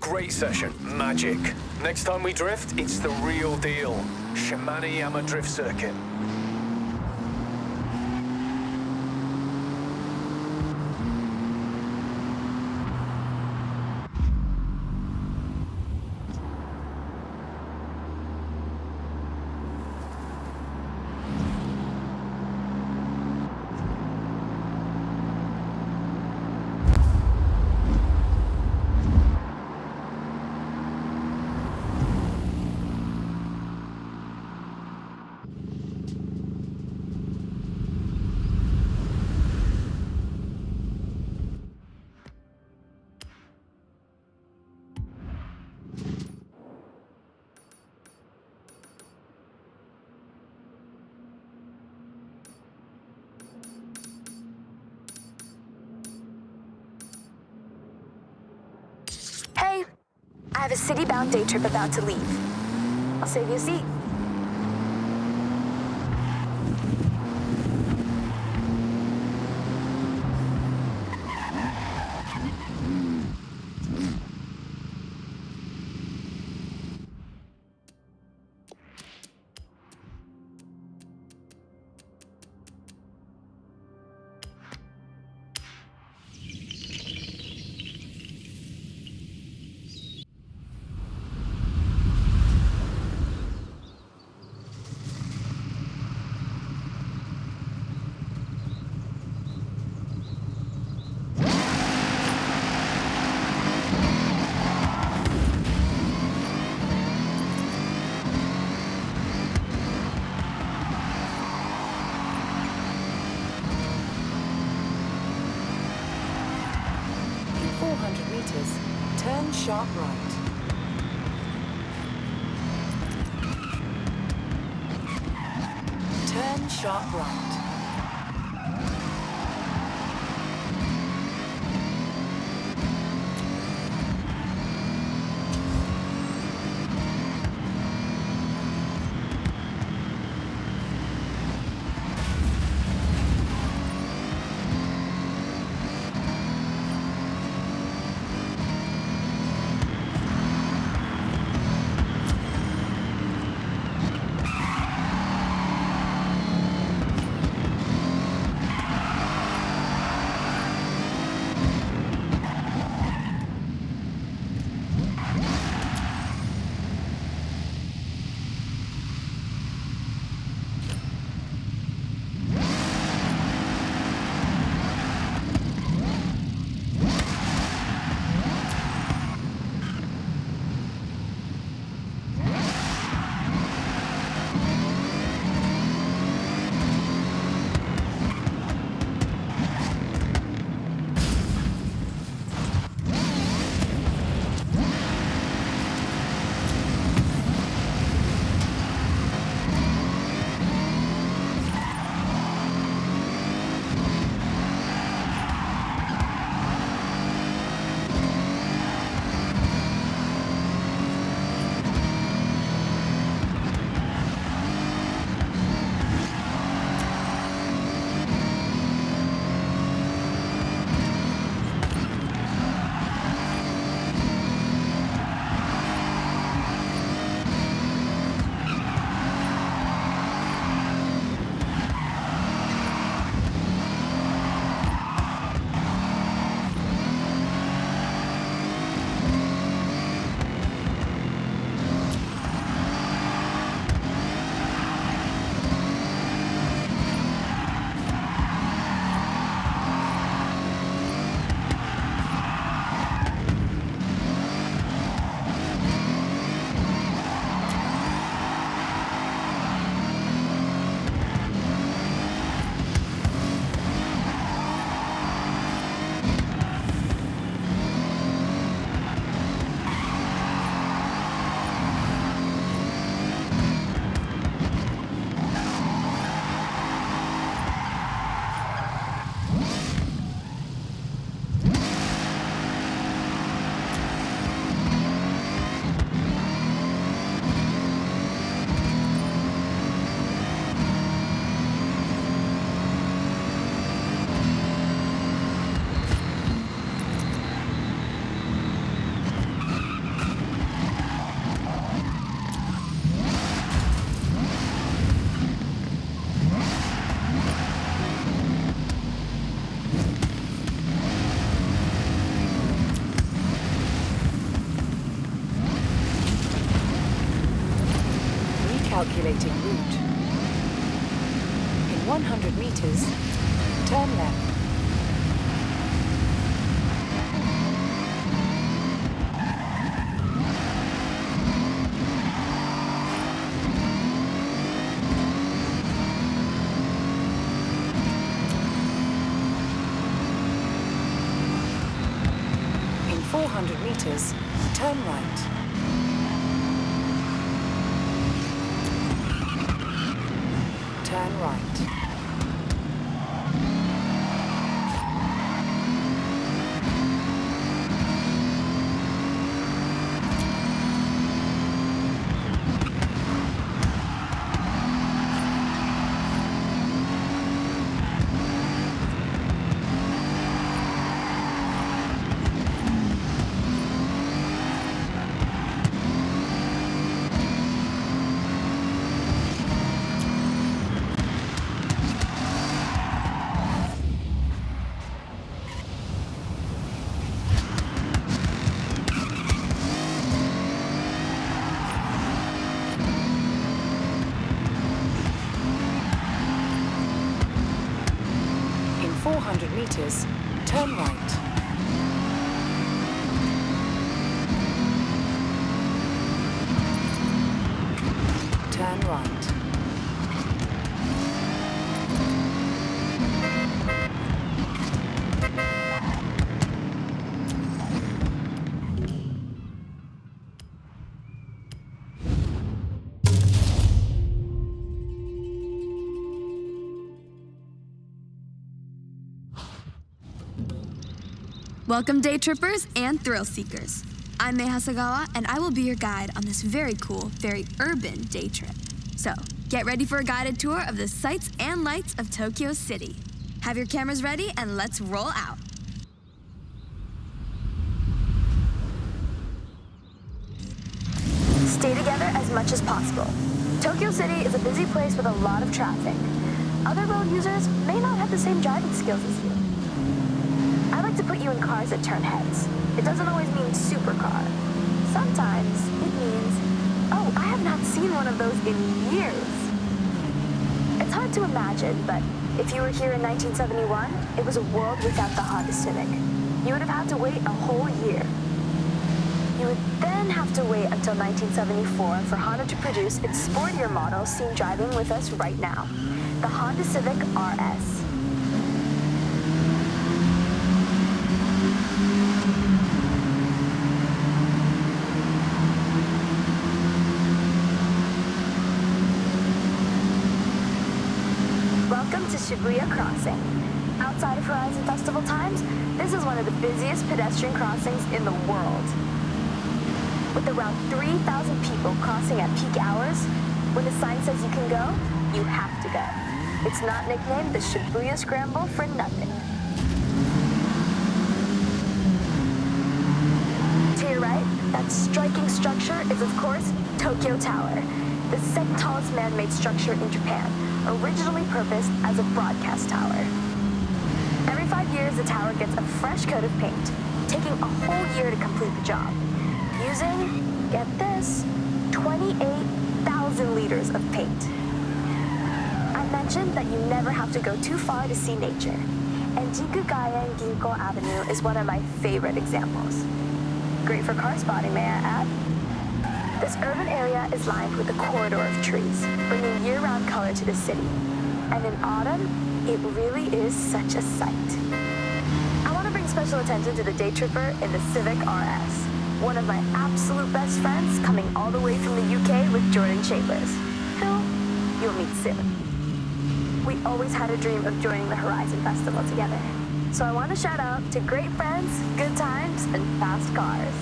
Great session. Magic. Next time we drift, it's the real deal. Shimane-Yama Drift Circuit. Hey, I have a city-bound day trip about to leave. I'll save you a seat. Turn sharp right. Turn sharp right. Calculating route. In 100 meters, turn left. In 400 meters, turn right. Turn right. In 400 meters, turn right. Turn right. Welcome, day trippers and thrill seekers. I'm Mei Hasagawa, and I will be your guide on this very cool, very urban day trip. So, get ready for a guided tour of the sights and lights of Tokyo City. Have your cameras ready, and let's roll out. Stay together as much as possible. Tokyo City is a busy place with a lot of traffic. Other road users may not have the same driving skills as you. I like to put you in cars that turn heads. It doesn't always mean supercar. Sometimes it means, oh, I have not seen one of those in years. It's hard to imagine, but if you were here in 1971, it was a world without the Honda Civic. You would have had to wait a whole year. You would then have to wait until 1974 for Honda to produce its sportier model seen driving with us right now, the Honda Civic RS. Welcome to Shibuya Crossing. Outside of Horizon Festival times, this is one of the busiest pedestrian crossings in the world. With around 3,000 people crossing at peak hours, when the sign says you can go, you have to go. It's not nicknamed the Shibuya Scramble for nothing. To your right, that striking structure is, of course, Tokyo Tower, the second tallest man-made structure in Japan, originally purposed as a broadcast tower. Every 5 years, the tower gets a fresh coat of paint, taking a whole year to complete the job, using, get this, 28,000 liters of paint. I mentioned that you never have to go too far to see nature, and Jikugayen Ginko Avenue is one of my favorite examples. Great for car spotting, may I add? This urban area is lined with a corridor of trees, bringing year-round color to the city. And in autumn, it really is such a sight. I want to bring special attention to the day tripper in the Civic RS, one of my absolute best friends coming all the way from the UK with Jordan Chambers, who you'll meet soon. We always had a dream of joining the Horizon Festival together. So I want to shout out to great friends, good times, and fast cars.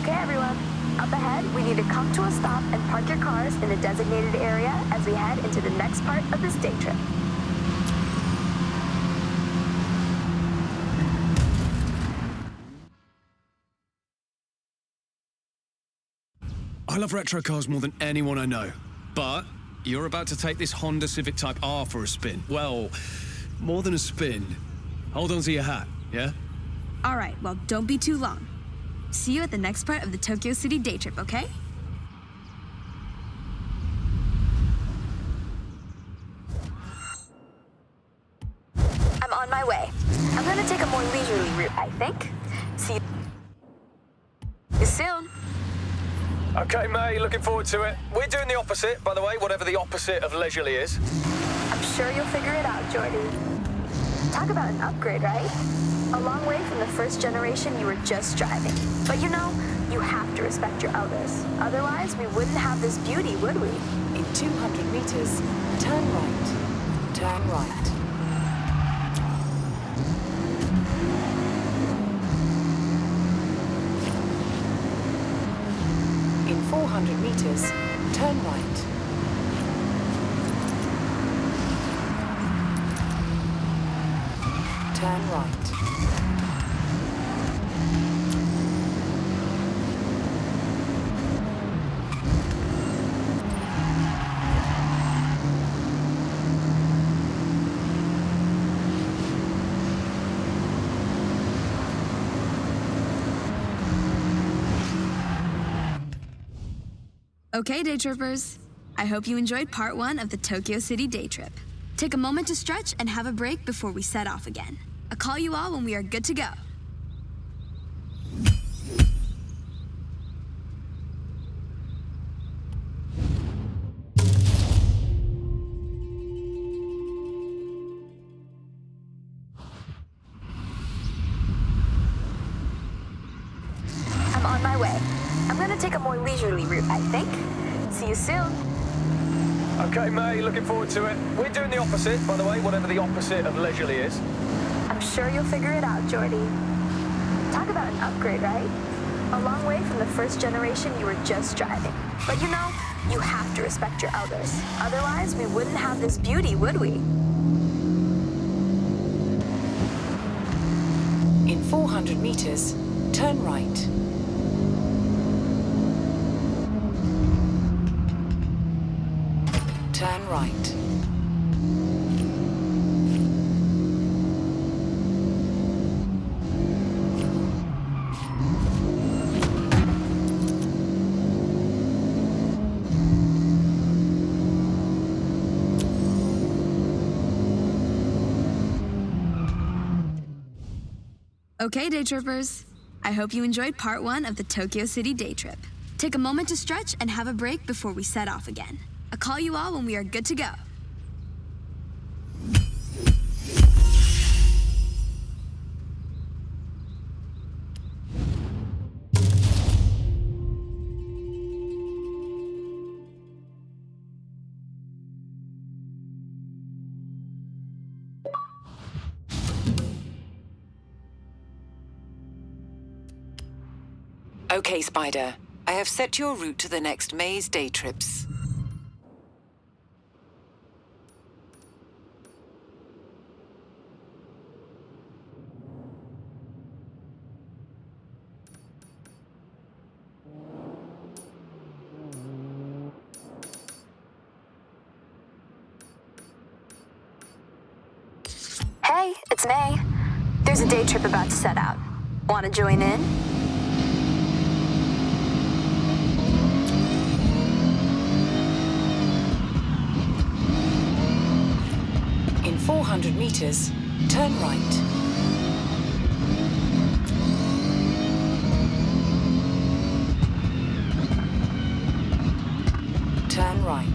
Okay, everyone. Up ahead, we need to come to a stop and park your cars in a designated area as we head into the next part of this day trip. I love retro cars more than anyone I know, but you're about to take this Honda Civic Type R for a spin. Well, more than a spin. Hold on to your hat, yeah? All right, well, don't be too long. See you at the next part of the Tokyo City day trip, okay? I think. See you soon. Okay, May, looking forward to it. We're doing the opposite, by the way, whatever the opposite of leisurely is. I'm sure you'll figure it out, Jordy. Talk about an upgrade, right? A long way from the first generation you were just driving. But you know, you have to respect your elders. Otherwise, we wouldn't have this beauty, would we? In 200 meters, turn right. Turn right. In 400 meters, turn right. Turn right. Okay, day trippers. I hope you enjoyed part 1 of the Tokyo City day trip. Take a moment to stretch and have a break before we set off again. I'll call you all when we are good to go. I'm on my way. I'm gonna take a more leisurely route, I think. See you soon. Okay, May, looking forward to it. We're doing the opposite, by the way, whatever the opposite of leisurely is. I'm sure you'll figure it out, Jordy. Talk about an upgrade, right? A long way from the first generation you were just driving. But you know, you have to respect your elders. Otherwise, we wouldn't have this beauty, would we? In 400 meters, turn right. Turn right. Okay, day trippers. I hope you enjoyed part 1 of the Tokyo City day trip. Take a moment to stretch and have a break before we set off again. I'll call you all when we are good to go. Okay, Spider. I have set your route to the next maze day trips. Hey, it's May. There's a day trip about to set out. Want to join in? In 400 meters, turn right. Turn right.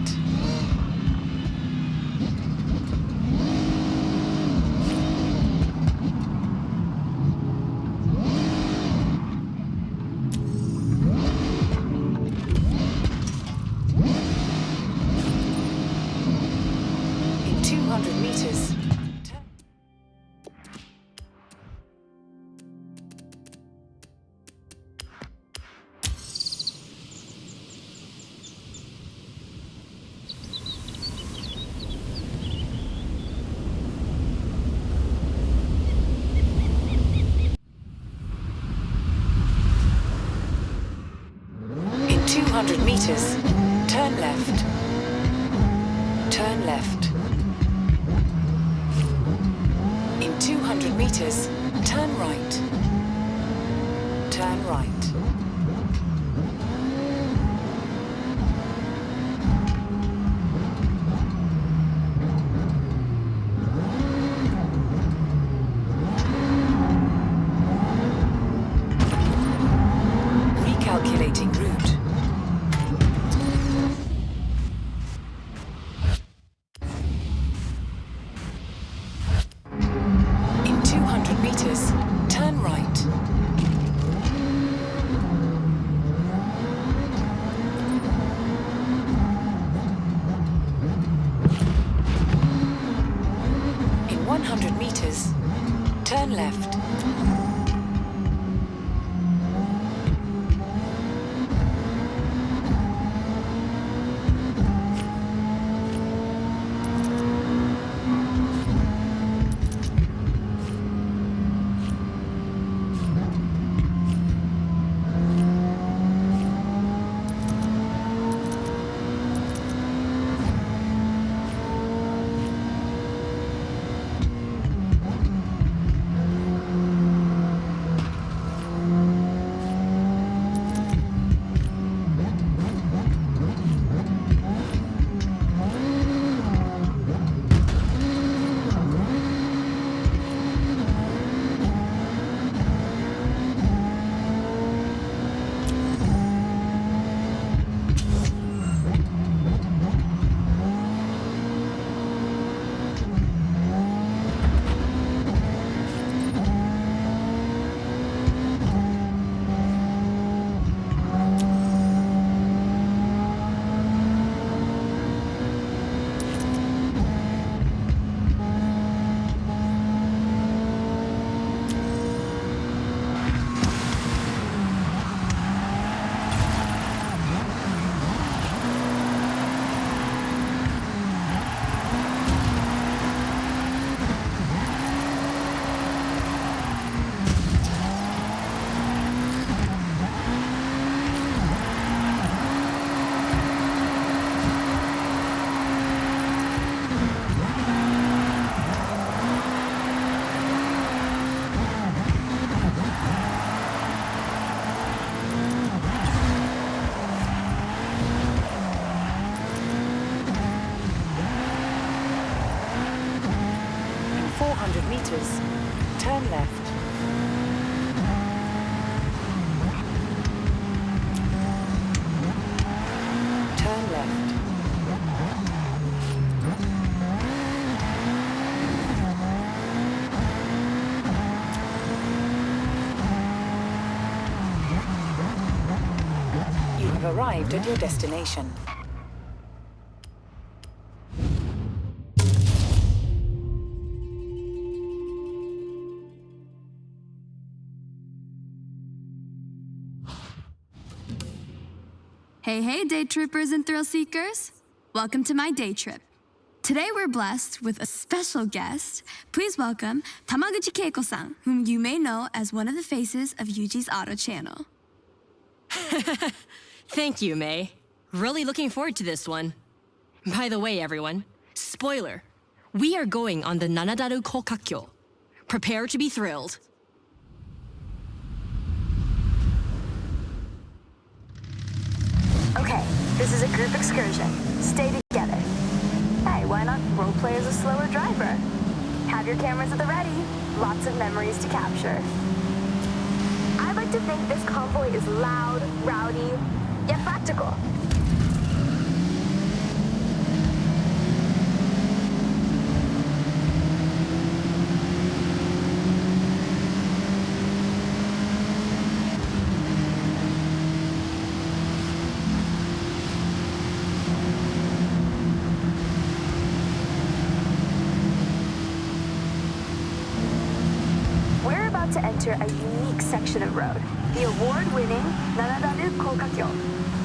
In 200 meters, turn. In 200 meters, turn left. Turn left. In 200 meters, turn right. Turn right. Calculating route. In 200 meters, turn right. In 100 meters, turn left. In 400 meters, turn left. Turn left. You have arrived at your destination. Hey, hey, day trippers and thrill seekers. Welcome to my day trip. Today we're blessed with a special guest. Please welcome Tamaguchi Keiko-san, whom you may know as one of the faces of Yuji's Auto channel. Thank you, May. Really looking forward to this one. By the way, everyone, spoiler, we are going on the Nanadaru Kokakyo. Prepare to be thrilled. Okay, this is a group excursion. Stay together. Hey, why not roleplay as a slower driver? Have your cameras at the ready. Lots of memories to capture. I like to think this convoy is loud, rowdy, yet practical. To enter a unique section of road, the award-winning Nanadaru Kokakyo.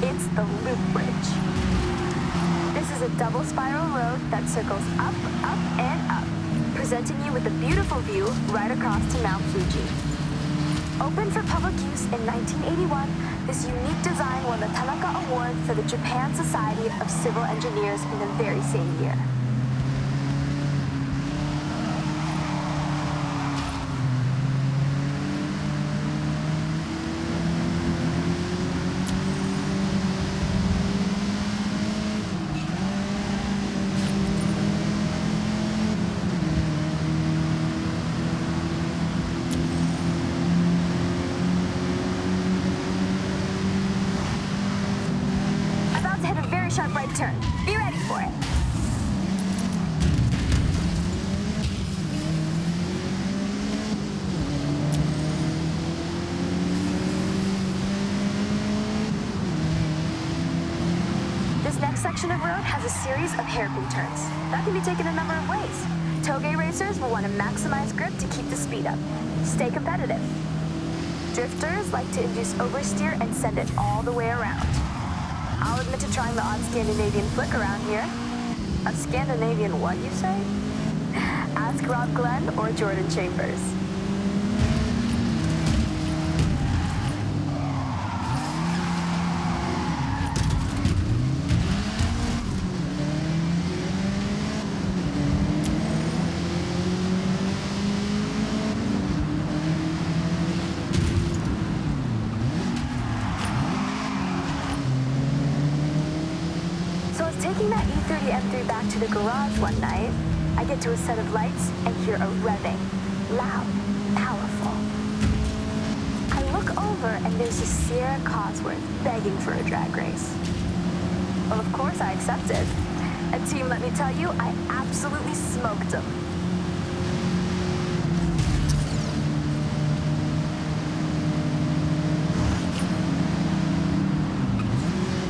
It's the Loop Bridge. This is a double spiral road that circles up, up, and up, presenting you with a beautiful view right across to Mount Fuji. Opened for public use in 1981, this unique design won the Tanaka Award for the Japan Society of Civil Engineers in the very same year. sharp right turn. Be ready for it. This next section of road has a series of hairpin turns. That can be taken a number of ways. Toge racers will want to maximize grip to keep the speed up. Stay competitive. Drifters like to induce oversteer and send it all the way around. I'll admit to trying the odd Scandinavian flick around here. A Scandinavian what, you say? Ask Rob Glenn or Jordan Chambers. Taking that E30 M3 back to the garage one night, I get to a set of lights and hear a revving. Loud, powerful. I look over and there's a Sierra Cosworth begging for a drag race. Well, of course I accepted. And team, let me tell you, I absolutely smoked them.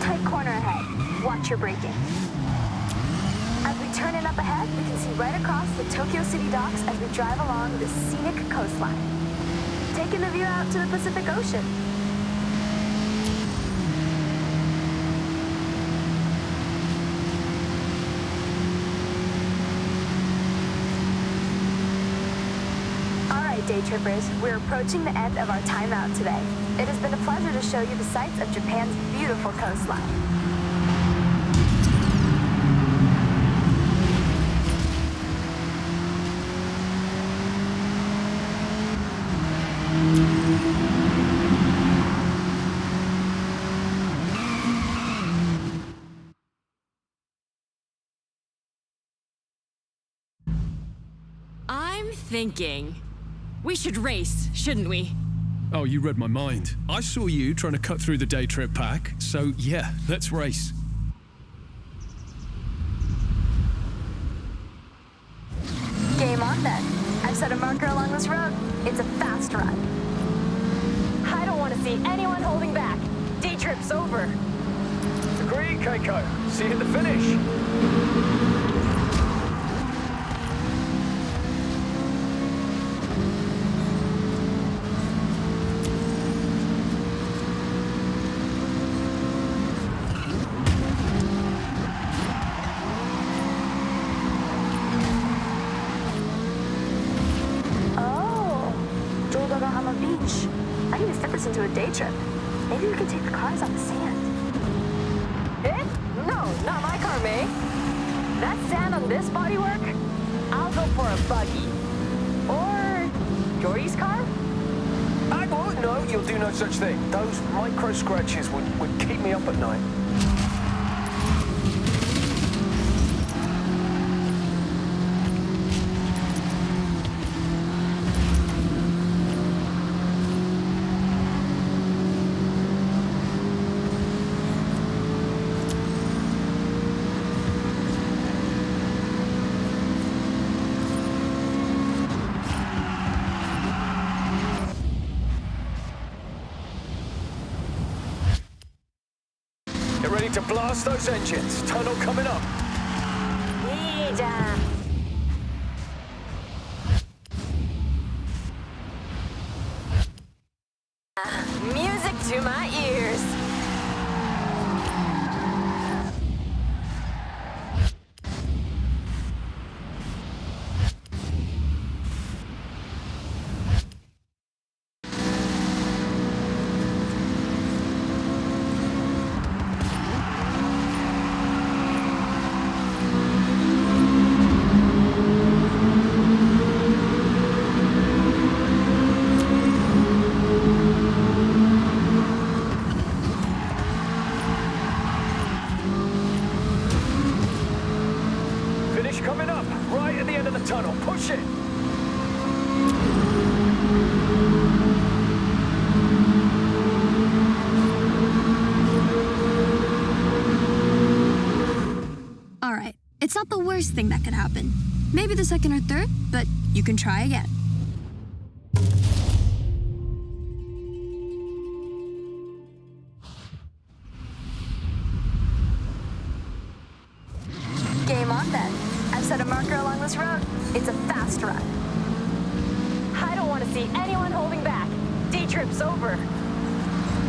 Tight corner ahead. Watch your braking. As we turn in up ahead, we can see right across the Tokyo City docks as we drive along the scenic coastline, taking the view out to the Pacific Ocean. All right, day trippers, we're approaching the end of our time out today. It has been a pleasure to show you the sights of Japan's beautiful coastline. I'm thinking we should race, shouldn't we? Oh, you read my mind. I saw you trying to cut through the day trip pack, so yeah, let's race. Game on then. I've set a marker along this road. It's a fast run. I don't want to see anyone holding back. Day trip's over. Agreed, Keiko. See you at the finish. Beach. I need to fit this into a day trip. Maybe we could take the cars on the sand. Eh? No, not my car, May. That sand on this bodywork? I'll go for a buggy. Or Jordy's car? Oh, no, you'll do no such thing. Those micro scratches would keep me up at night. Get ready to blast those engines. Tunnel coming up. Yeah. Music to my ears. It's not the worst thing that could happen. Maybe the second or third, but you can try again. Game on then. I've set a marker along this road. It's a fast run. I don't want to see anyone holding back. D-trip's over.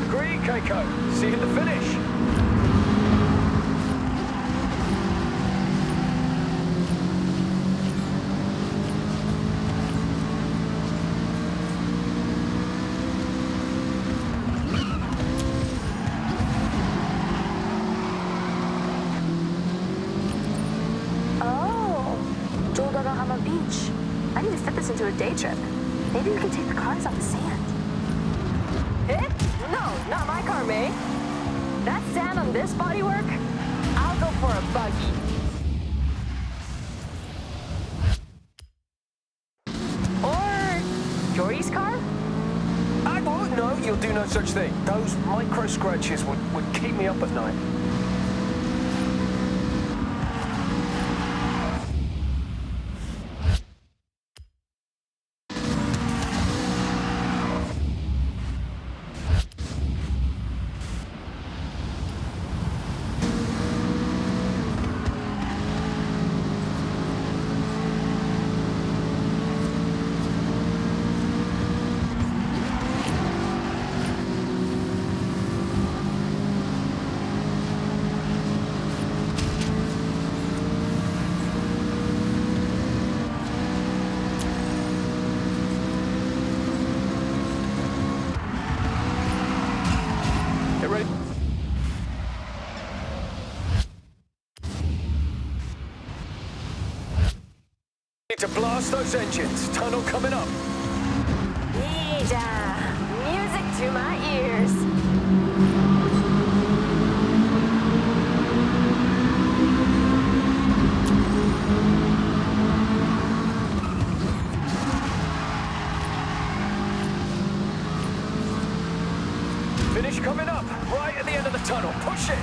Agreed, Keiko. See you at the finish. Beach. I need to fit this into a day trip. Maybe we can take the cars off the sand. Eh? No, not my car, May. That sand on this bodywork? I'll go for a buggy. Or Jory's car? I won't. No, you'll do no such thing. Those micro scratches would keep me up at night. To blast those engines. Tunnel coming up. Yeah, music to my ears. Finish coming up. Right at the end of the tunnel. Push it.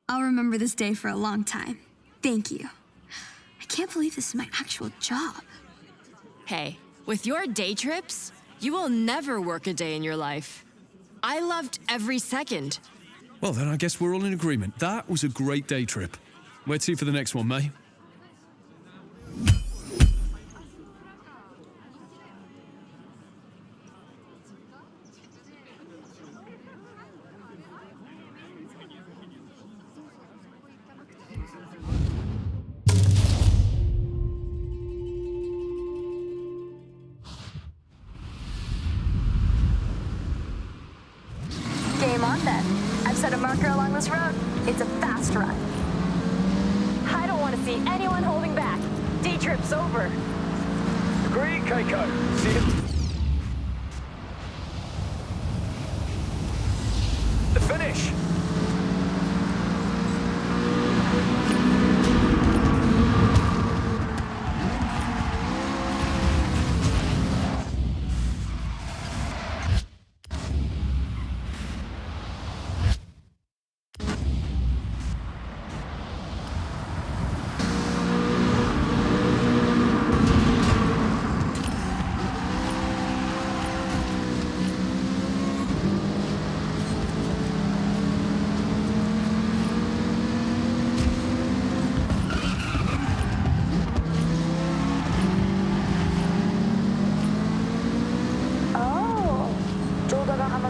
I'll remember this day for a long time. Thank you. I can't believe this is my actual job. Hey, with your day trips, you will never work a day in your life. I loved every second. Well, then I guess we're all in agreement. That was a great day trip. Where to for the next one, May? Game on then. I've set a marker along this road. It's a fast run. I don't want to see anyone holding back. D-trip's over. Agreed, Keiko. See you. The finish.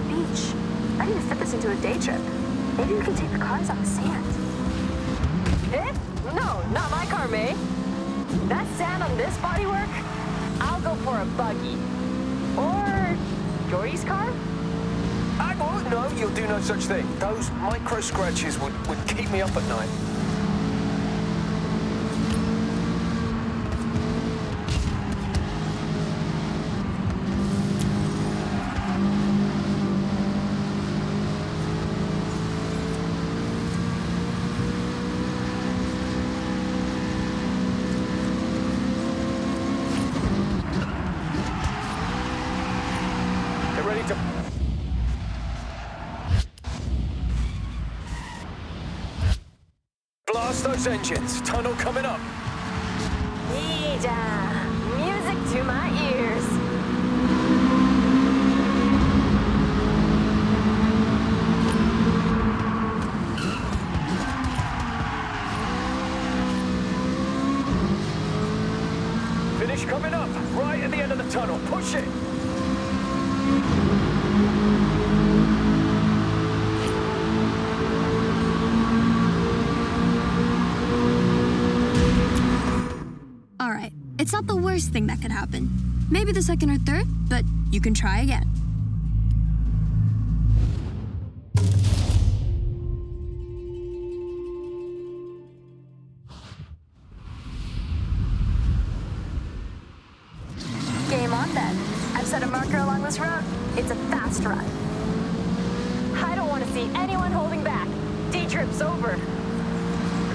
Beach. I need to fit this into a day trip. Maybe we can take the cars off the sand. Eh? No, not my car, May. That sand on this bodywork? I'll go for a buggy. Or Jory's car? I won't. No, you'll do no such thing. Those micro scratches would keep me up at night. blast those engines. Tunnel coming up. Yeah, music to my ears. Finish coming up, right at the end of the tunnel. Push it. All right, it's not the worst thing that could happen. Maybe the second or third, but you can try again. Game on then. I've set a marker along this road. It's a fast run. I don't want to see anyone holding back. D-trip's over.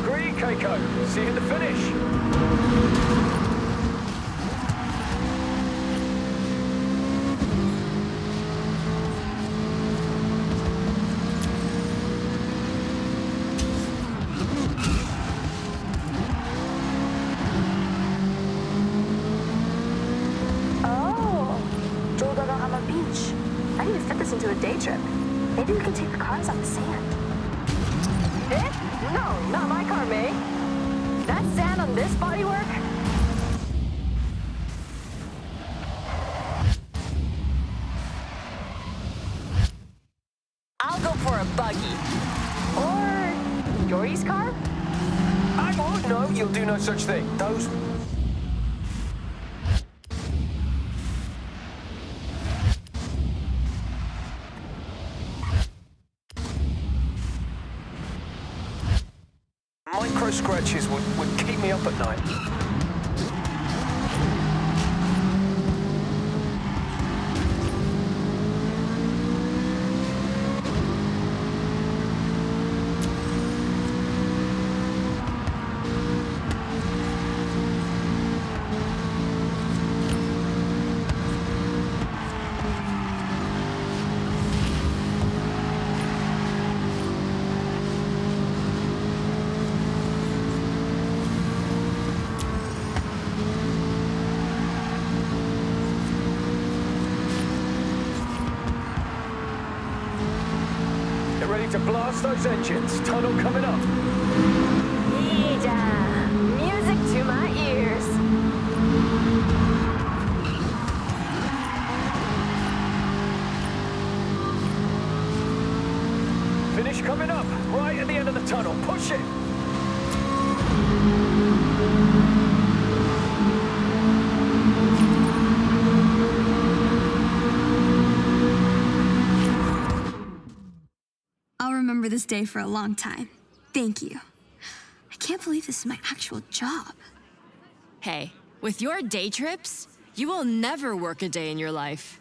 Agree, Keiko. See you at the finish. Oh, Jododohama Beach. I need to fit this into a day trip. Maybe we can take the cars on the sand. Eh? No, not my car, May. That sand on this bodywork? I'll go for a buggy. Or Jory's car? No, you'll do no such thing. Those... micro scratches would keep me up at night. Get ready to blast those engines. Tunnel coming up. Yeah, music to my ears. Finish coming up, right at the end of the tunnel. Push it. I'll remember this day for a long time. Thank you. I can't believe this is my actual job. Hey, with your day trips, you will never work a day in your life.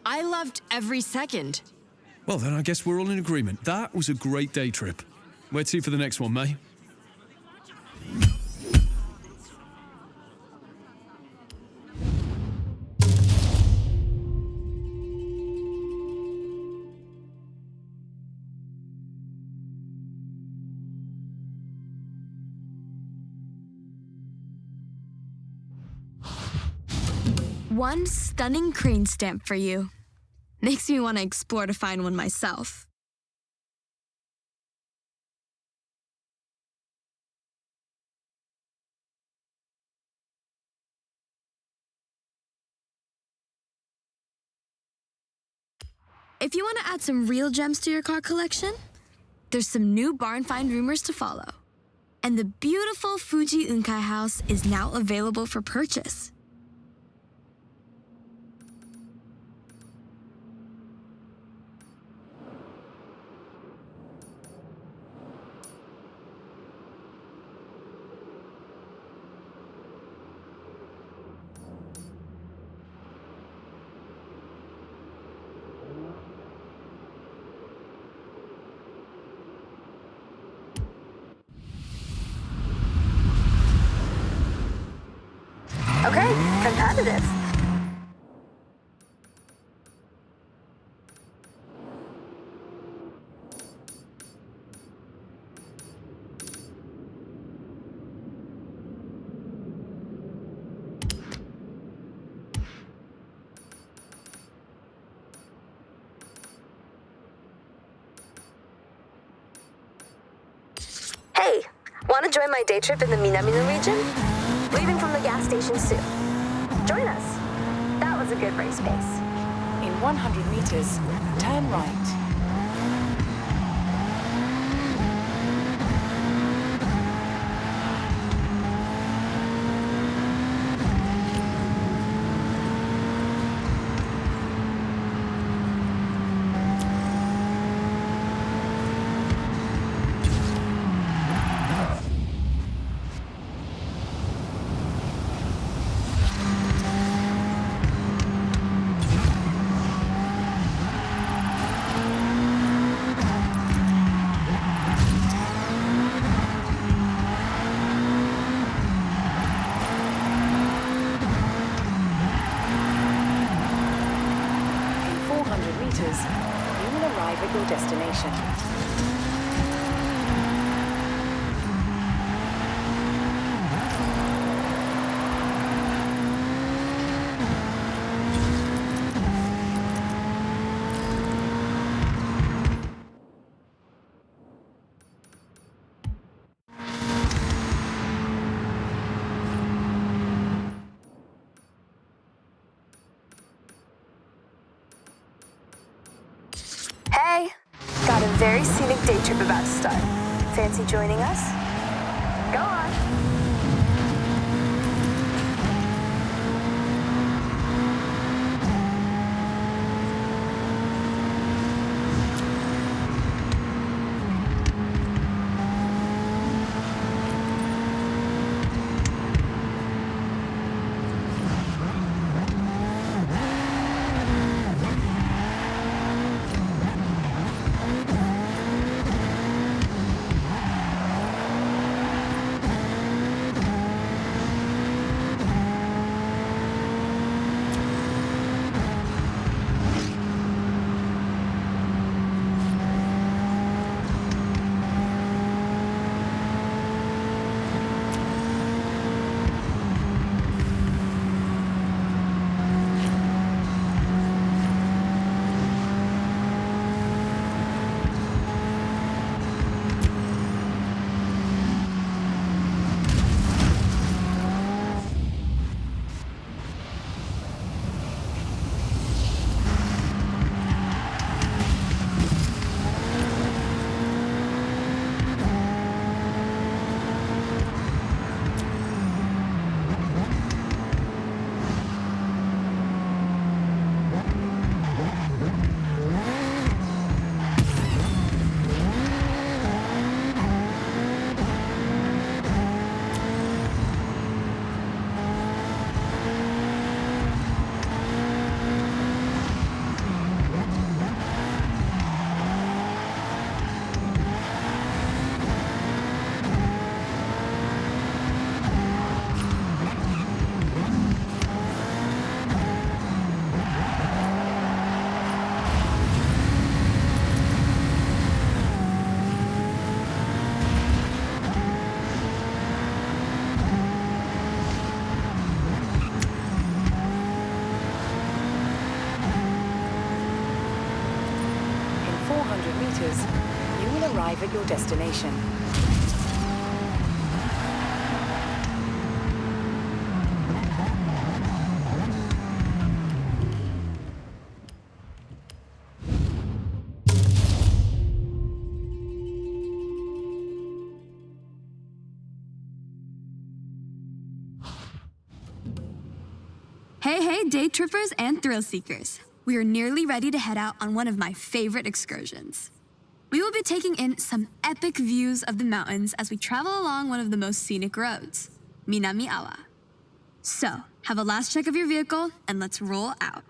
I loved every second. Well, then I guess we're all in agreement. That was a great day trip. Where to for the next one, May? One stunning crane stamp for you. Makes me want to explore to find one myself. If you want to add some real gems to your car collection, there's some new barn find rumors to follow. And the beautiful Fuji Unkai house is now available for purchase. Okay, competitive. Hey, want to join my day trip in the Minamino region? Leaving from the gas station soon. Join us. That was a good race pace. In 100 meters, turn right. You will arrive at your destination. Hey, got a very scenic day trip about to start. Fancy joining us? Go on. You will arrive at your destination. Hey, day trippers and thrill seekers. We are nearly ready to head out on one of my favorite excursions. We will be taking in some epic views of the mountains as we travel along one of the most scenic roads, Minami Awa. So, have a last check of your vehicle and let's roll out.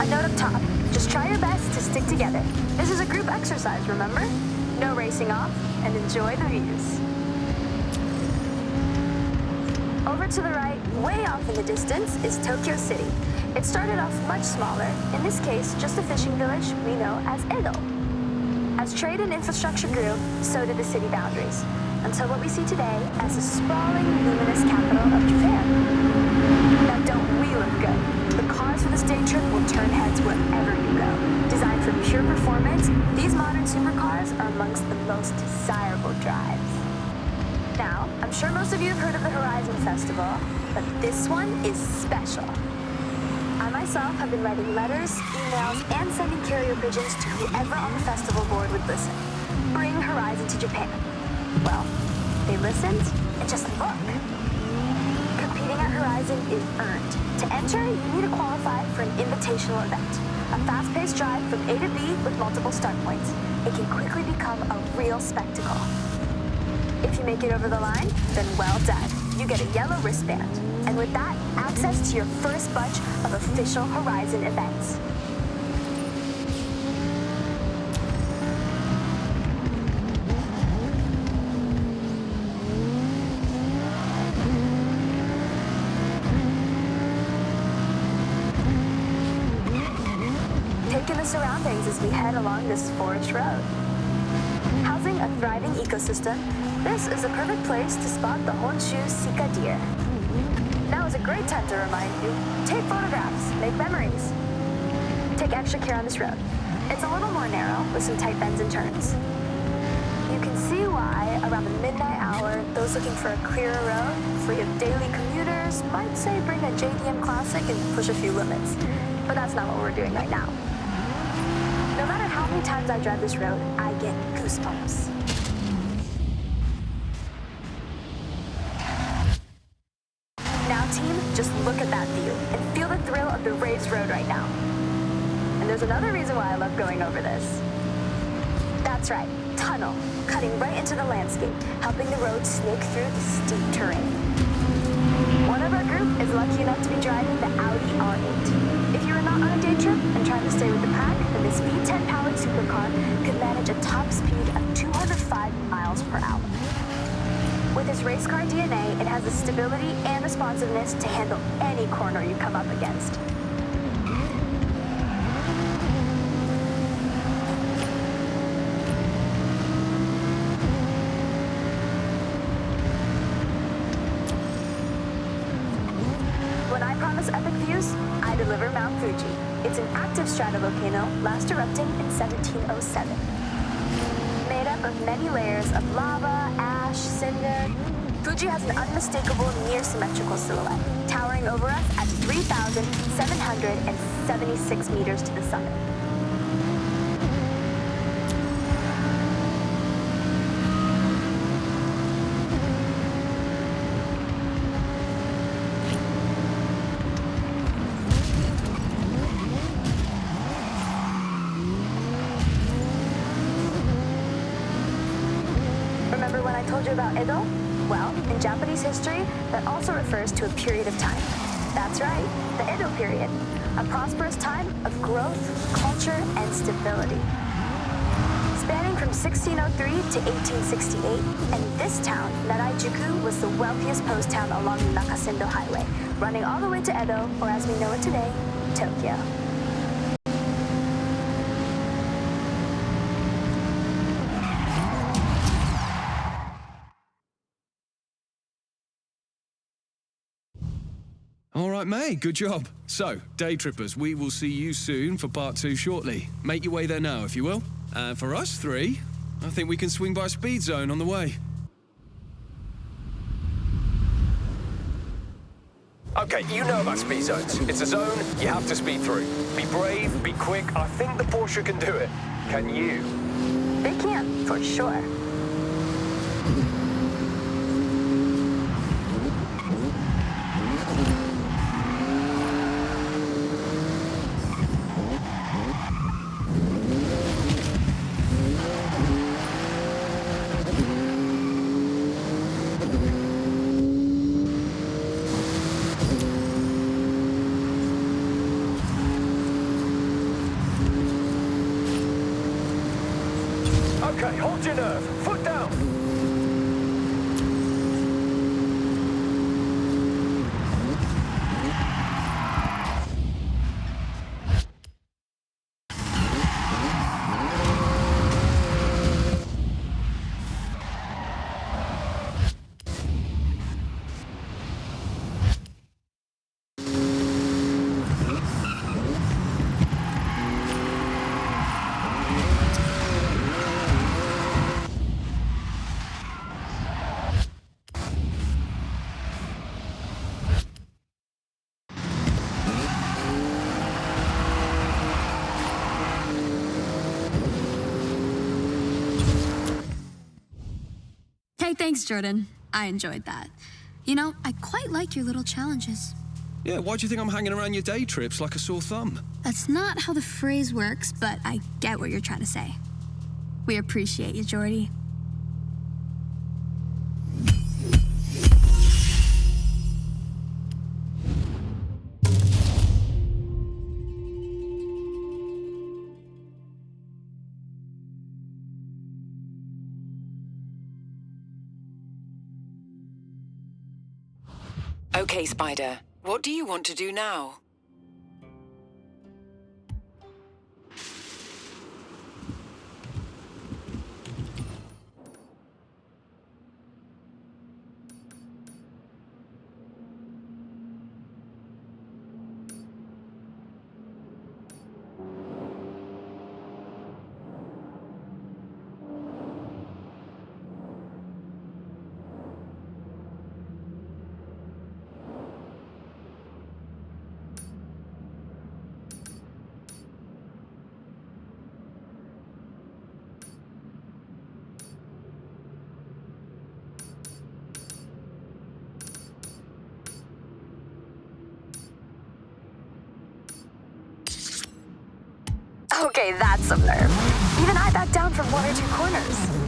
A note up top. Just try your best to stick together. This is a group exercise, remember? No racing off, and enjoy the views. Over to the right, way off in the distance, is Tokyo City. It started off much smaller, in this case, just a fishing village we know as Edo. As trade and infrastructure grew, so did the city boundaries, until what we see today as the sprawling, luminous capital of Japan. Now don't we look good? The cars for this day trip will turn heads wherever you go. Designed for pure performance, these modern supercars are amongst the most desirable drives. Now, I'm sure most of you have heard of the Horizon Festival, but this one is special. I myself have been writing letters, emails, and sending carrier pigeons to whoever on the festival board would listen. Bring Horizon to Japan. Well, they listened, and just look. Competing at Horizon is earned. To enter, you need to qualify for an invitational event. A fast-paced drive from A to B with multiple start points. It can quickly become a real spectacle. If you make it over the line, then well done. You get a yellow wristband. And with that, access to your first bunch of official Horizon events. Take in the surroundings as we head along this forest road. Housing a thriving ecosystem, this is a perfect place to spot the Honshu Sika deer. Now is a great time to remind you, take photographs, make memories. Take extra care on this road. It's a little more narrow with some tight bends and turns. You can see why, around the midnight hour, those looking for a clearer road, free of daily commuters, might say bring a JDM Classic and push a few limits. But that's not what we're doing right now. No matter how many times I drive this road, I get goosebumps. Now, team, just look at that view and feel the thrill of the raised road right now. And there's another reason why I love going over this. That's right, tunnel, cutting right into the landscape, helping the road snake through the steep terrain. One of our group is lucky enough to be driving the Audi R8. If you are not on a day trip and trying to stay with the pack, then this V10-powered supercar could manage a top speed of 205 miles per hour. With its race car DNA, it has the stability and responsiveness to handle any corner you come up against. When I promise epic views, I deliver Mount Fuji. It's an active stratovolcano, last erupting in 1707. Made up of many layers of lava, ash, cinder, Fuji has an unmistakable near-symmetrical silhouette, towering over us at 3,776 meters to the summit. Remember when I told you about Edo? Well, in Japanese history, that also refers to a period of time. That's right, the Edo period, a prosperous time of growth, culture, and stability. Spanning from 1603 to 1868, and this town, Naraijuku, was the wealthiest post town along the Nakasendo Highway, running all the way to Edo, or as we know it today, Tokyo. All right, mate, good job. So, day trippers, we will see you soon for part 2 shortly. Make your way there now, if you will. And for us 3, I think we can swing by Speed Zone on the way. Okay, you know about speed zones. It's a zone you have to speed through. Be brave, be quick. I think the Porsche can do it. Can you? They can, for sure. Okay, hold your nerve. Foot down. thanks, Jordan. I enjoyed that. You know, I quite like your little challenges. Yeah, why do you think I'm hanging around your day trips like a sore thumb? That's not how the phrase works, but I get what you're trying to say. We appreciate you, Jordy. Okay, Spider. What do you want to do now? Okay, that's some nerve. Even I backed down from one or two corners.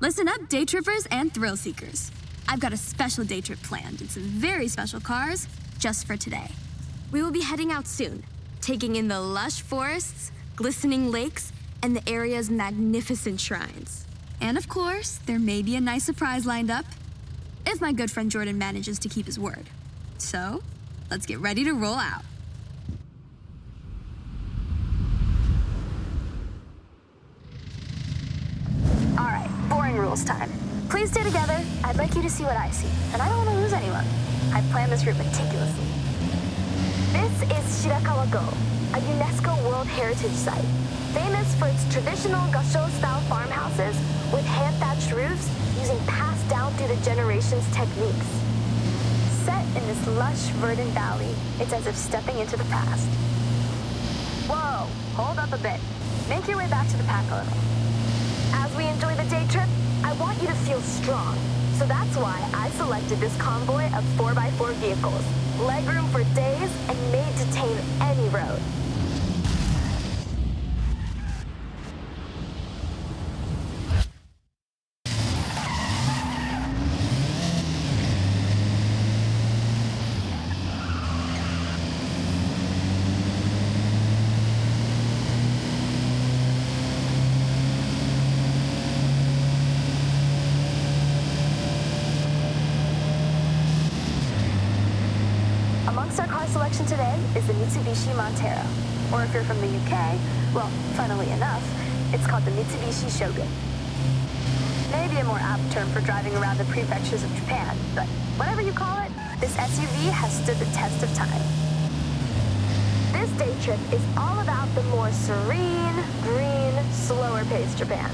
Listen up, day trippers and thrill seekers. I've got a special day trip planned in some very special cars just for today. We will be heading out soon, taking in the lush forests, glistening lakes, and the area's magnificent shrines. And of course, there may be a nice surprise lined up, if my good friend Jordan manages to keep his word. So, let's get ready to roll out. All right, boring rules time. Please stay together. I'd like you to see what I see, and I don't want to lose anyone. I've planned this route meticulously. This is Shirakawa-go, a UNESCO World Heritage Site, famous for its traditional Gasho-style farmhouses with hand-thatched roofs using passed down through the generations techniques. Set in this lush, verdant valley, it's as if stepping into the past. Whoa, hold up a bit. Make your way back to the pack a little. As we enjoy the day trip, I want you to feel strong. So that's why I selected this convoy of 4x4 vehicles, legroom for days, and made to tame any road. Amongst our car selection today is the Mitsubishi Montero, or if you're from the UK, well, funnily enough, it's called the Mitsubishi Shogun. Maybe a more apt term for driving around the prefectures of Japan, but whatever you call it, this SUV has stood the test of time. This day trip is all about the more serene, green, slower-paced Japan.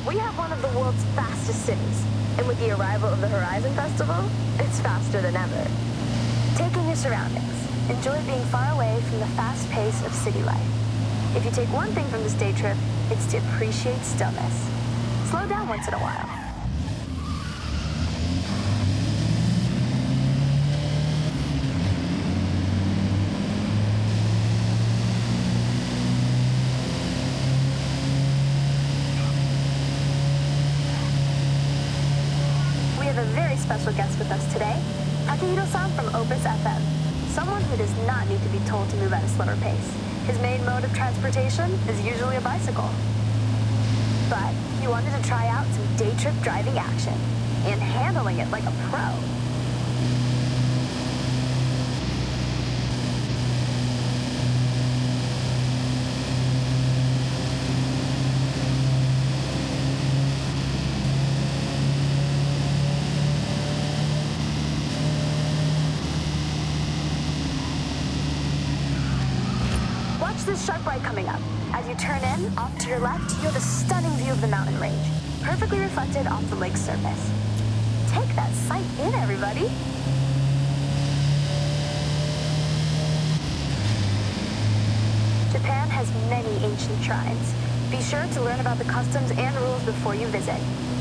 We have one of the world's fastest cities, and with the arrival of the Horizon Festival, it's faster than ever. Take in your surroundings. Enjoy being far away from the fast pace of city life. If you take one thing from this day trip, it's to appreciate stillness. Slow down once in a while. We have a very special guest with us today. Takehiro-san from Opus FM, someone who does not need to be told to move at a slower pace. His main mode of transportation is usually a bicycle. But he wanted to try out some day trip driving action and handling it like a pro. Watch this sharp right coming up. As you turn in, off to your left, you have a stunning view of the mountain range, perfectly reflected off the lake's surface. Take that sight in, everybody. Japan has many ancient shrines. Be sure to learn about the customs and rules before you visit.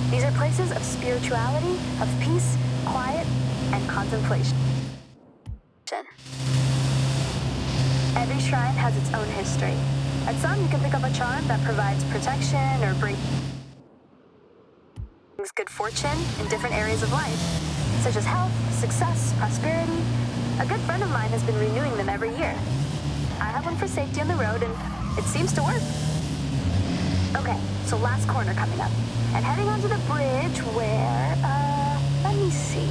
These are places of spirituality, of peace, quiet, and contemplation. Every shrine has its own history. At some, you can pick up a charm that provides protection or brings good fortune in different areas of life, such as health, success, prosperity. A good friend of mine has been renewing them every year. I have one for safety on the road, and it seems to work. Okay, so last corner coming up, and heading onto the bridge where, let me see.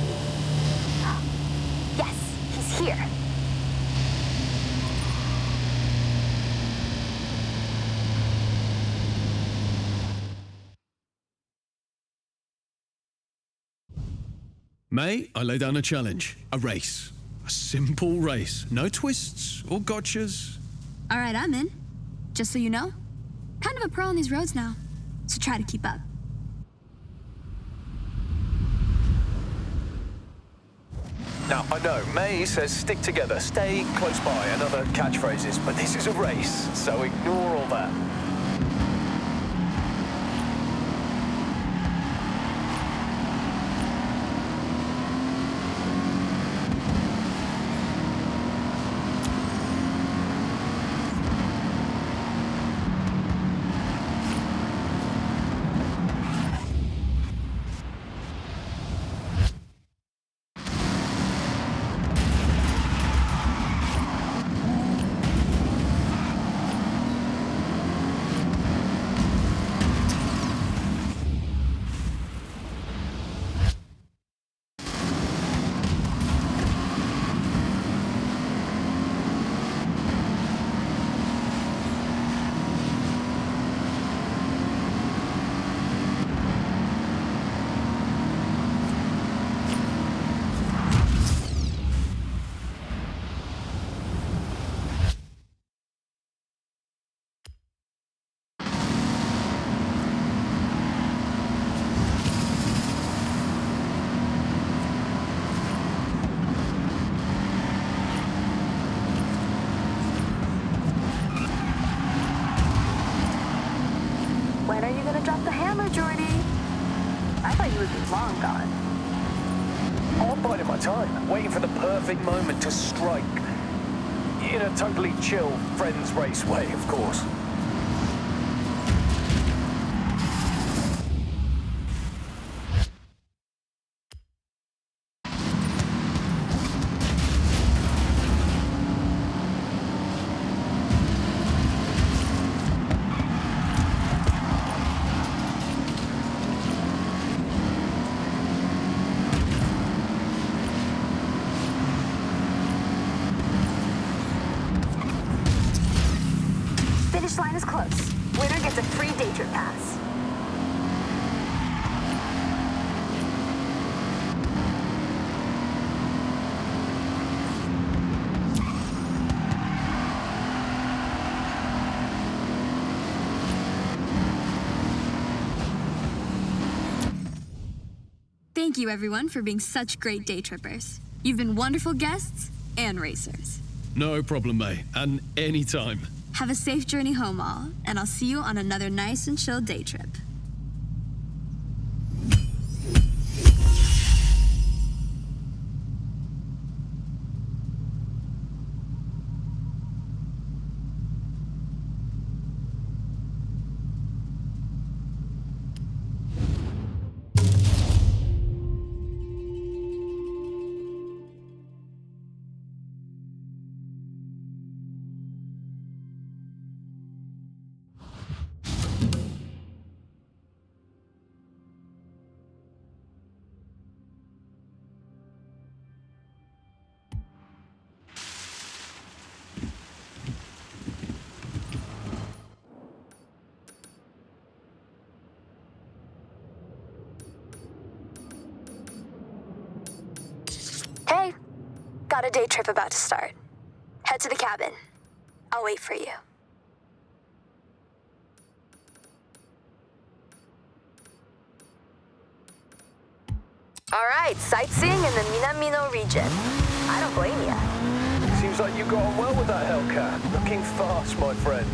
Yes, he's here. May, I lay down a challenge. A race. A simple race. No twists or gotchas. All right, I'm in. Just so you know, kind of a pro on these roads now, so try to keep up. Now, I know, May says stick together, stay close by, and other catchphrases, but this is a race, so ignore all that. Jordy? I thought you would be long gone. Oh, I'm biding my time, waiting for the perfect moment to strike. In a totally chill, friends race way, of course. Finish line is close. Winner gets a free day trip pass. Thank you, everyone, for being such great day trippers. You've been wonderful guests and racers. No problem, May. And anytime. Have a safe journey home, all, and I'll see you on another nice and chill day trip. Hey, got a day trip about to start. Head to the cabin. I'll wait for you. All right, sightseeing in the Minamino region. I don't blame you. Seems like you got on well with that Hellcat. Looking fast, my friend.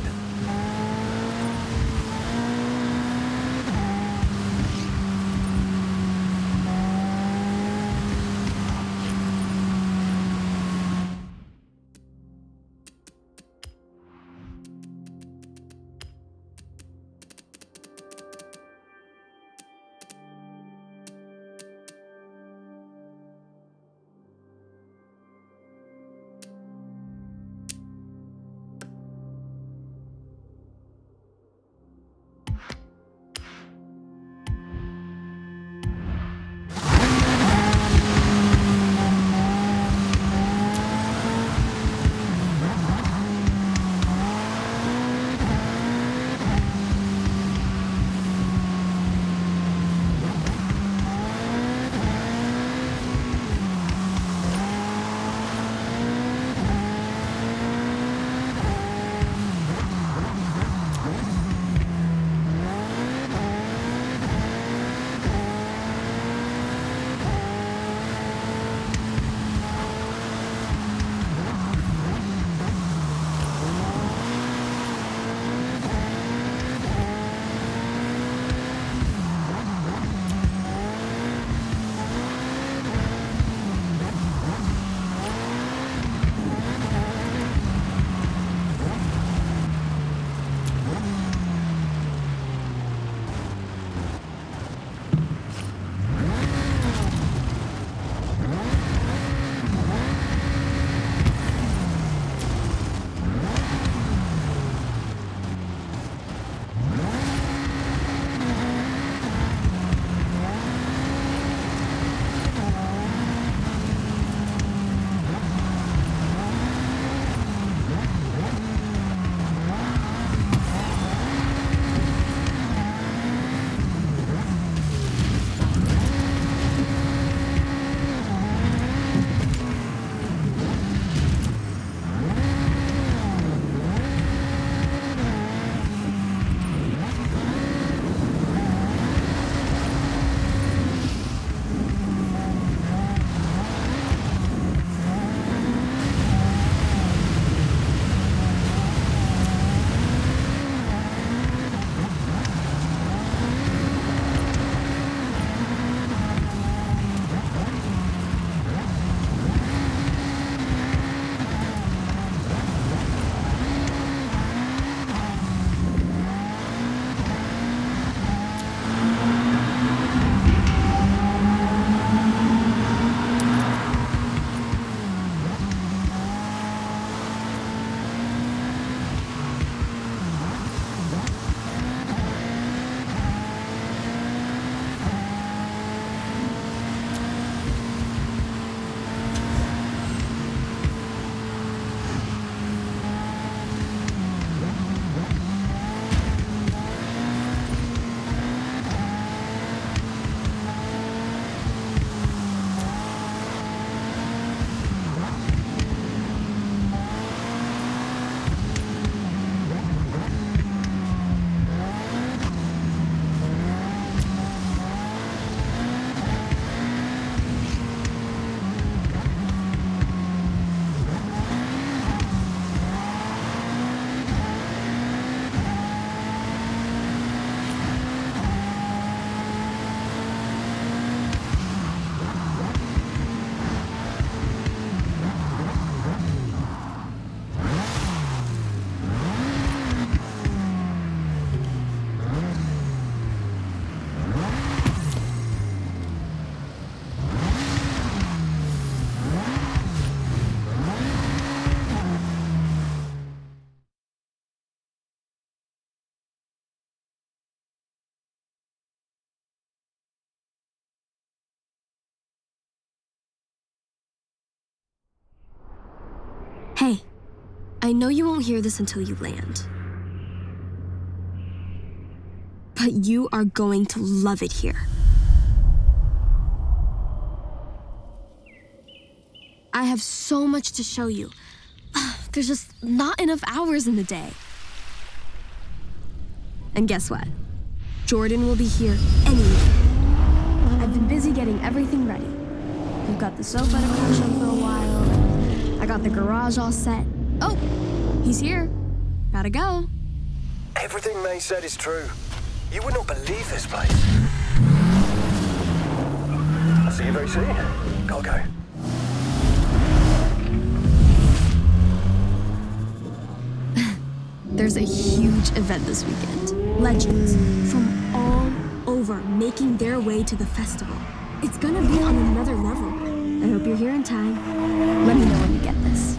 I know you won't hear this until you land. But you are going to love it here. I have so much to show you. There's just not enough hours in the day. And guess what? Jordan will be here anyway. I've been busy getting everything ready. We've got the sofa to crash on for a while. I got the garage all set. Oh, he's here. Gotta go. Everything May said is true. You would not believe this place. I'll see you very soon. Gotta go. There's a huge event this weekend. Legends from all over making their way to the festival. It's gonna be on another level. I hope you're here in time. Let me know when you get this.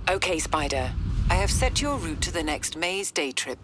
Okay, Spider. I have set your route to the next Maze day trip.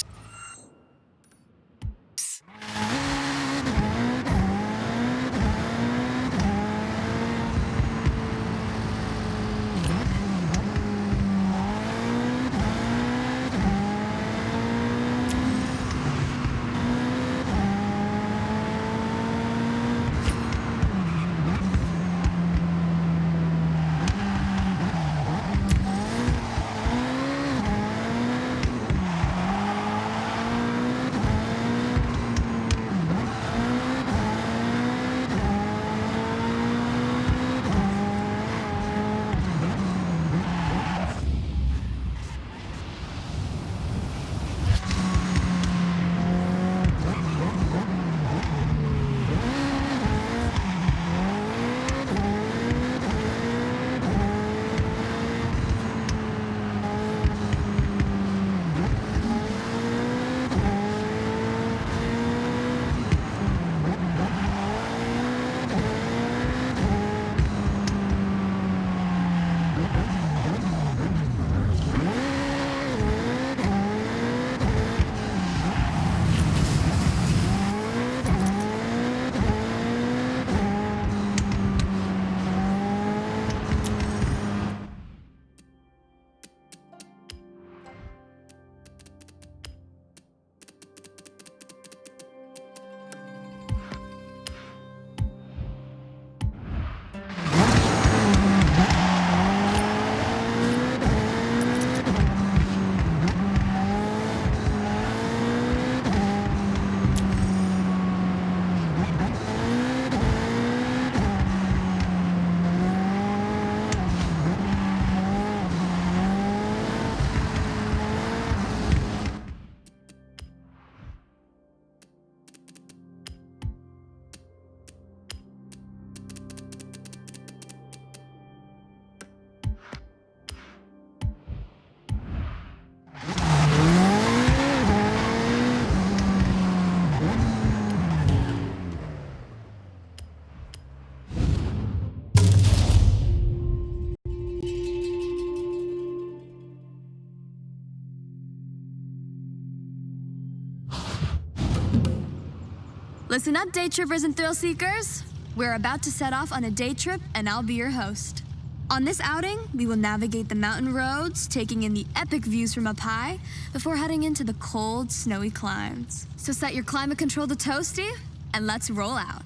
Listen up, day trippers and thrill seekers. We're about to set off on a day trip, and I'll be your host. On this outing, we will navigate the mountain roads, taking in the epic views from up high, before heading into the cold, snowy climes. So set your climate control to toasty, and let's roll out.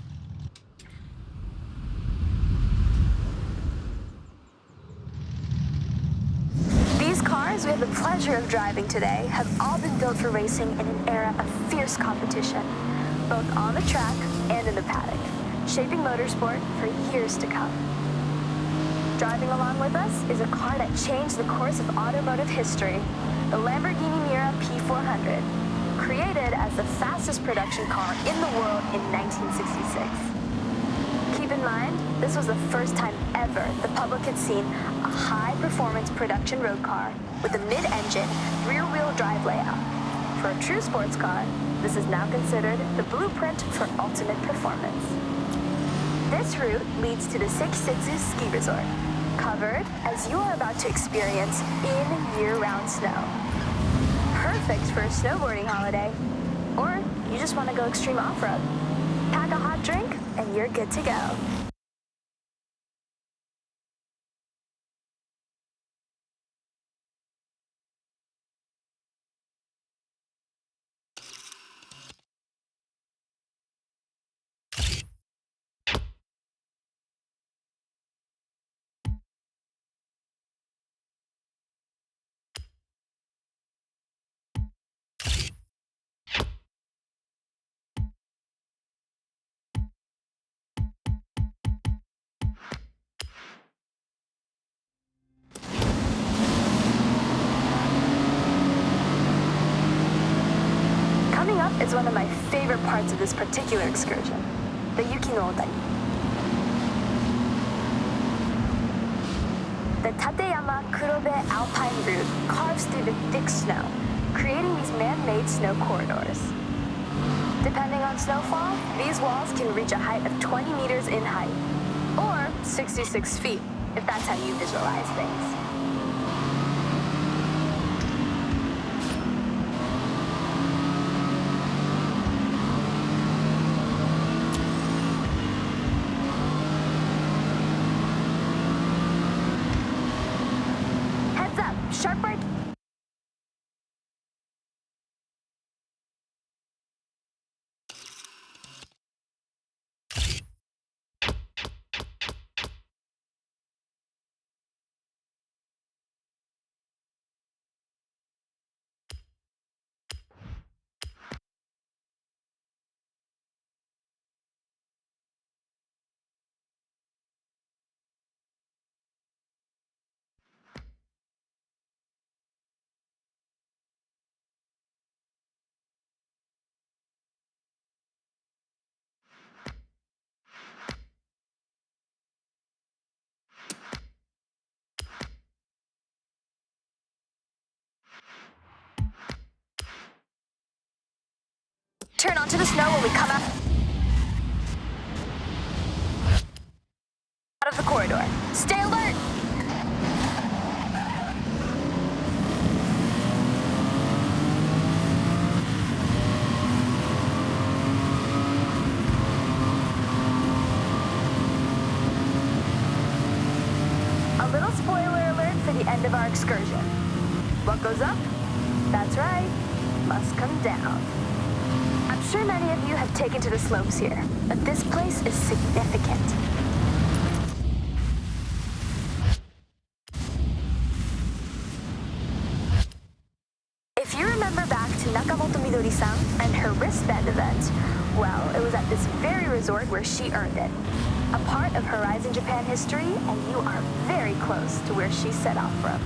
These cars we have the pleasure of driving today have all been built for racing in an era of fierce competition, both on the track and in the paddock, shaping motorsport for years to come. Driving along with us is a car that changed the course of automotive history, the Lamborghini Miura P400. Created as the fastest production car in the world in 1966. Keep in mind, this was the first time ever the public had seen a high-performance production road car with a mid-engine, rear-wheel drive layout. For a true sports car, this is now considered the blueprint for ultimate performance. This route leads to the Sekisutsu Ski Resort, covered as you are about to experience in year-round snow. Perfect for a snowboarding holiday, or you just want to go extreme off-road. Pack a hot drink, and you're good to go. Coming up is one of my favorite parts of this particular excursion, the Yuki no Otari. The Tateyama Kurobe Alpine route carves through the thick snow, creating these man-made snow corridors. Depending on snowfall, these walls can reach a height of 20 meters in height, or 66 feet, if that's how you visualize things. Heads up, sharp right. Turn onto the snow when we come out of the corridor. Stay alert! A little spoiler alert for the end of our excursion. What goes up? That's right, must come down. I'm sure many of you have taken to the slopes here, but this place is significant. If you remember back to Nakamoto Midori-san and her wristband event, well, it was at this very resort where she earned it. A part of Horizon Japan history, and you are very close to where she set off from.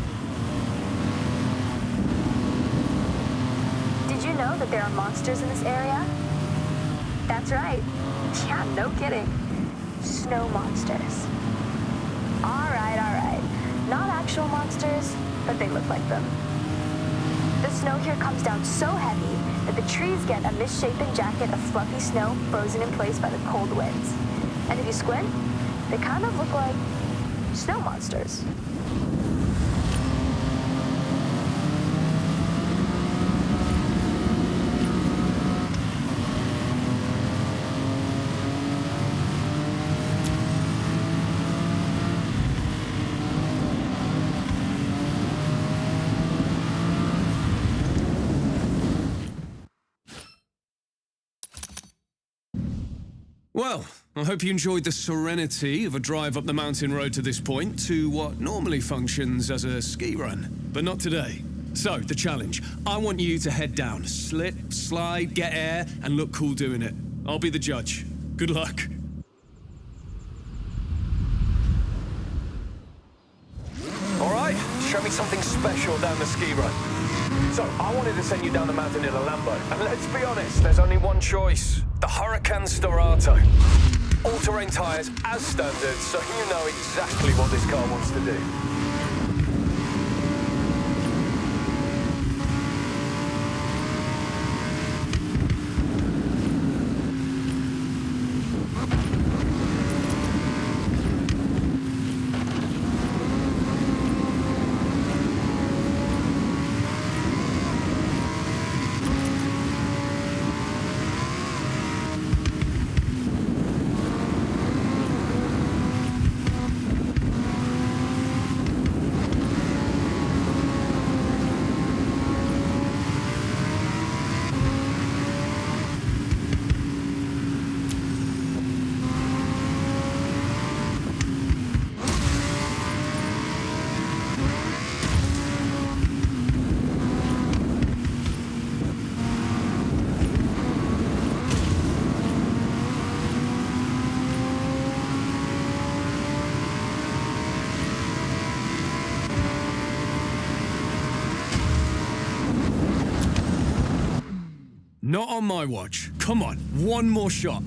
Did you know that there are monsters in this area? That's right. Yeah, no kidding. Snow monsters. All right. Not actual monsters, but they look like them. The snow here comes down so heavy that the trees get a misshapen jacket of fluffy snow frozen in place by the cold winds. And if you squint, they kind of look like snow monsters. Well, I hope you enjoyed the serenity of a drive up the mountain road to this point to what normally functions as a ski run, but not today. So, the challenge. I want you to head down, slip, slide, get air, and look cool doing it. I'll be the judge. Good luck. All right, show me something special down the ski run. So, I wanted to send you down the mountain in a Lambo. And let's be honest, there's only one choice. The Huracan Storato. All-terrain tyres as standard, so you know exactly what this car wants to do. Not on my watch. Come on, one more shot.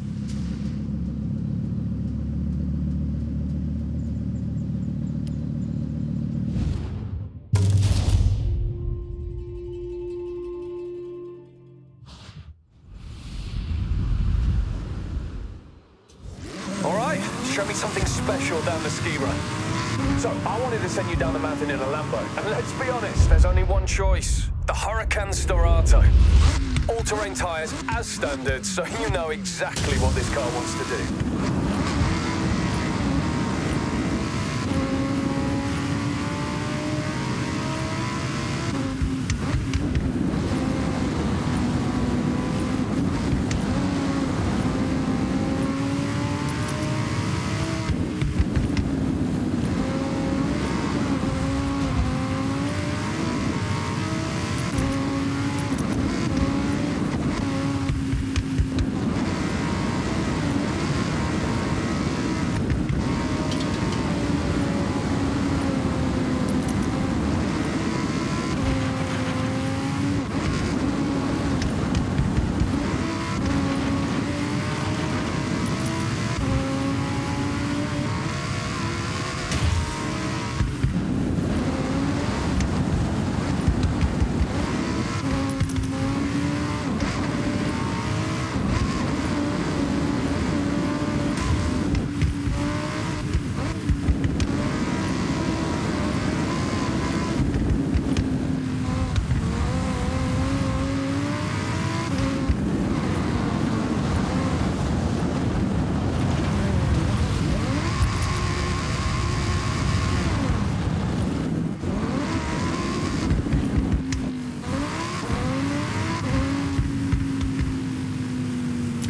All right, show me something special down the ski run. So, I wanted to send you down the mountain in a Lambo. And let's be honest, there's only one choice. The Huracan Storato. All-terrain tyres as standard, so you know exactly what this car wants to do.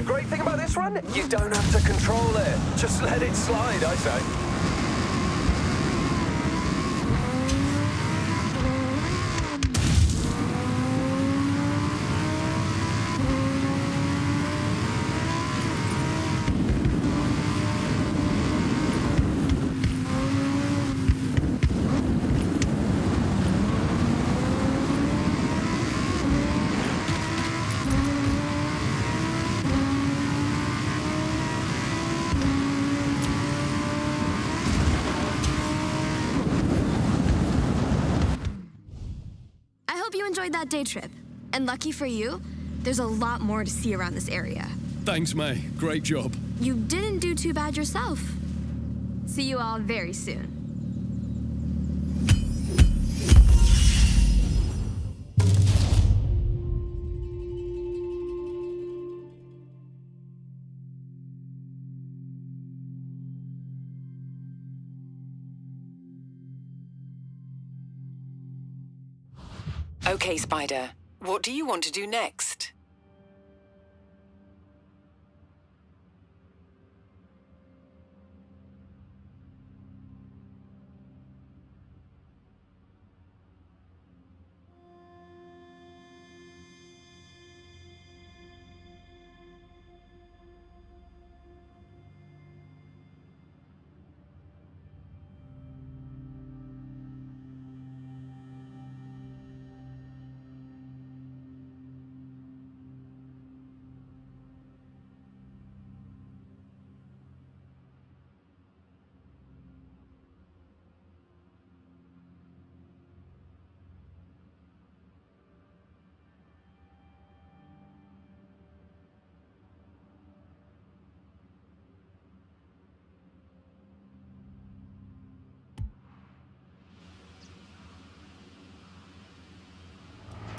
Great thing about this run, you don't have to control it. Just let it slide, I say. Enjoyed that day trip. And lucky for you, there's a lot more to see around this area. Thanks, May. Great job. You didn't do too bad yourself. See you all very soon. Okay, Spider. What do you want to do next?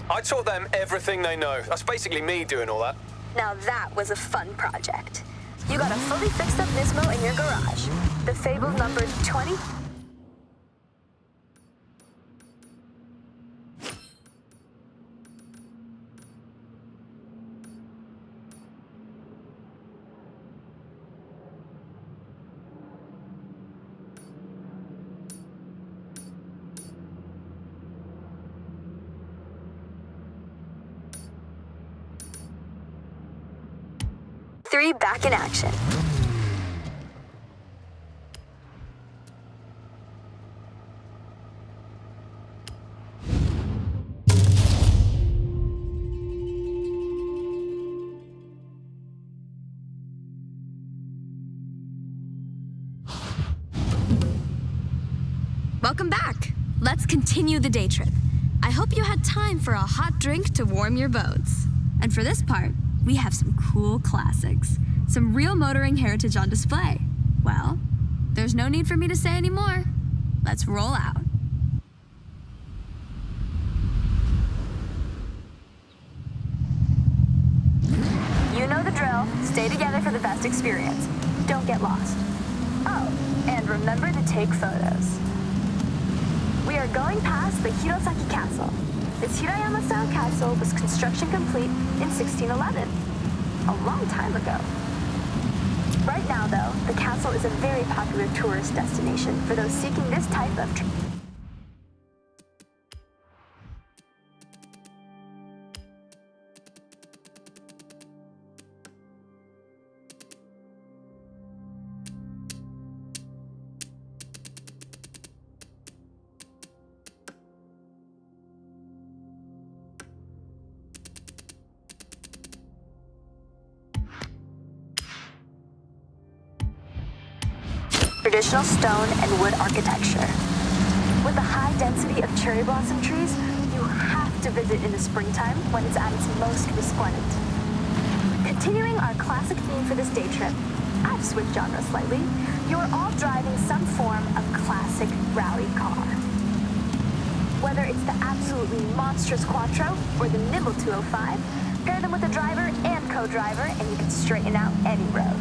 I taught them everything they know. That's basically me doing all that. Now that was a fun project. You got a fully fixed up Nismo in your garage. The Fable number 20. Three back in action. Welcome back. Let's continue the day trip. I hope you had time for a hot drink to warm your boats. And for this part, we have some cool classics, some real motoring heritage on display. Well, there's no need for me to say any more. Let's roll out. You know the drill. Stay together for the best experience. Don't get lost. Oh, and remember to take photos. We are going past the Hirosaki Castle. This Hirayama-style castle was construction complete in 1611, a long time ago. Right now, though, the castle is a very popular tourist destination for those seeking this type of traditional stone and wood architecture. With the high density of cherry blossom trees, you have to visit in the springtime when it's at its most resplendent. Continuing our classic theme for this day trip, I've switched genres slightly. You're all driving some form of classic rally car. Whether it's the absolutely monstrous Quattro or the nimble 205, pair them with a driver and co-driver and you can straighten out any road.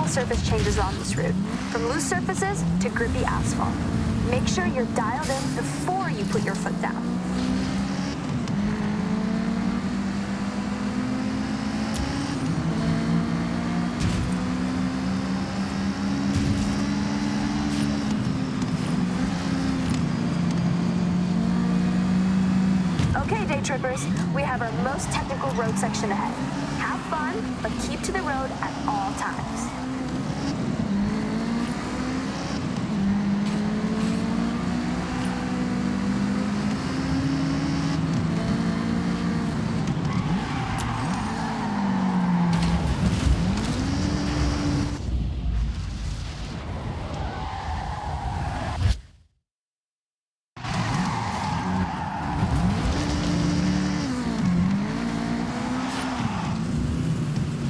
Surface changes on this route, from loose surfaces to grippy asphalt. Make sure you're dialed in before you put your foot down. Okay, day trippers, we have our most technical road section ahead. Have fun, but keep to the road at all times.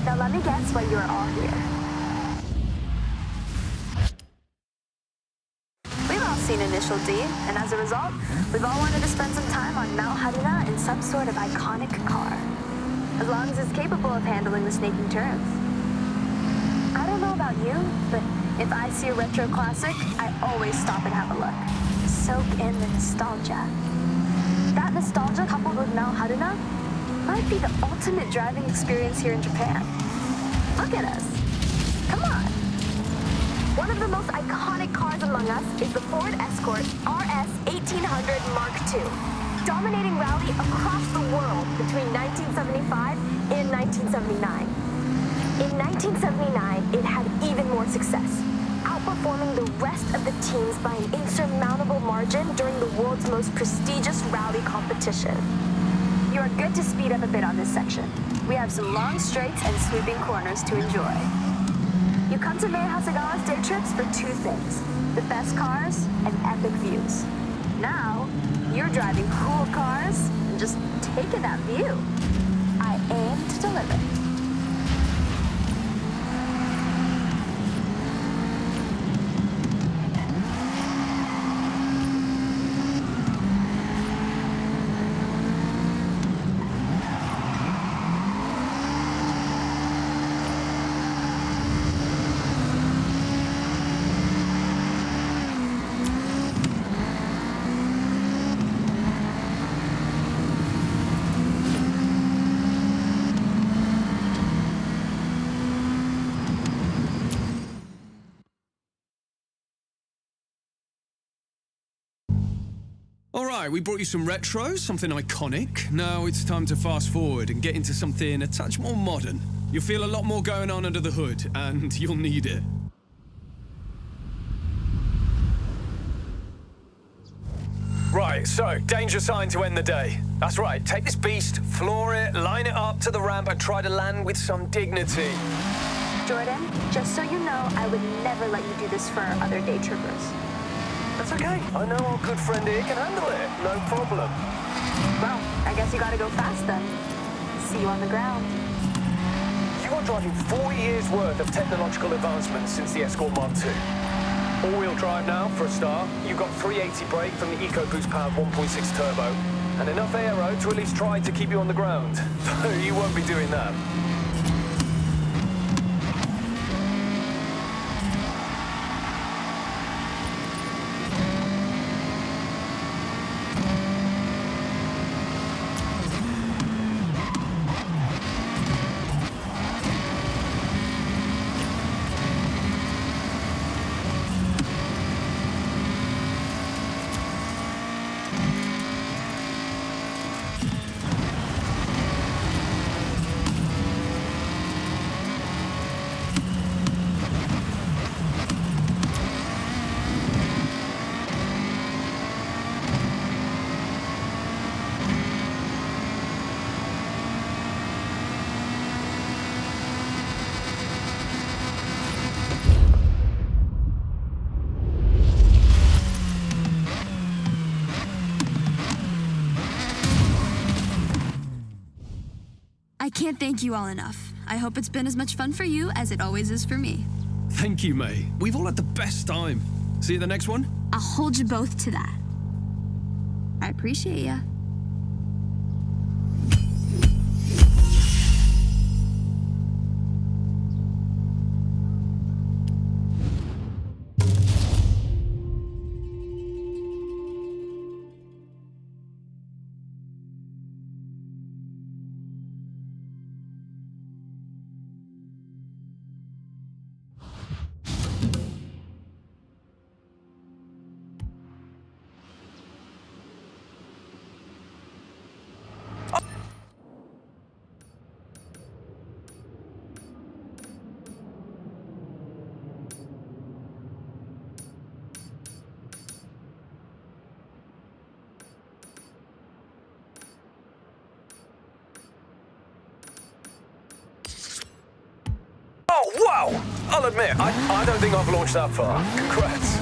Now let me guess why you're all here. We've all seen Initial D, and as a result, we've all wanted to spend some time on Mount Haruna in some sort of iconic car. As long as it's capable of handling the snaking turns. I don't know about you, but if I see a retro classic, I always stop and have a look. Soak in the nostalgia. That nostalgia coupled with Mount Haruna, might be the ultimate driving experience here in Japan. Look at us. Come on. One of the most iconic cars among us is the Ford Escort RS 1800 Mark II, dominating rally across the world between 1975 and 1979. In 1979, it had even more success, outperforming the rest of the teams by an insurmountable margin during the world's most prestigious rally competition. You are good to speed up a bit on this section. We have some long straights and swooping corners to enjoy. You come to Mei Hasegawa's day trips for two things: the best cars and epic views. Now, you're driving cool cars and just taking that view. I aim to deliver. Alright, we brought you some retros, something iconic. Now it's time to fast forward and get into something a touch more modern. You'll feel a lot more going on under the hood, and you'll need it. Right, so, danger sign to end the day. That's right, take this beast, floor it, line it up to the ramp, and try to land with some dignity. Jordan, just so you know, I would never let you do this for other day trippers. That's okay. I know our good friend here can handle it. No problem. Well, I guess you gotta go fast then. See you on the ground. You are driving 4 years' worth of technological advancements since the Escort Mark II. All-wheel drive now, for a start. You've got 380 brake from the EcoBoost powered 1.6 turbo, and enough aero to at least try to keep you on the ground. Though you won't be doing that. I can't thank you all enough. I hope it's been as much fun for you as it always is for me. Thank you, May. We've all had the best time. See you at the next one? I'll hold you both to that. I appreciate ya. Oh, wow! I'll admit, I don't think I've launched that far. Congrats.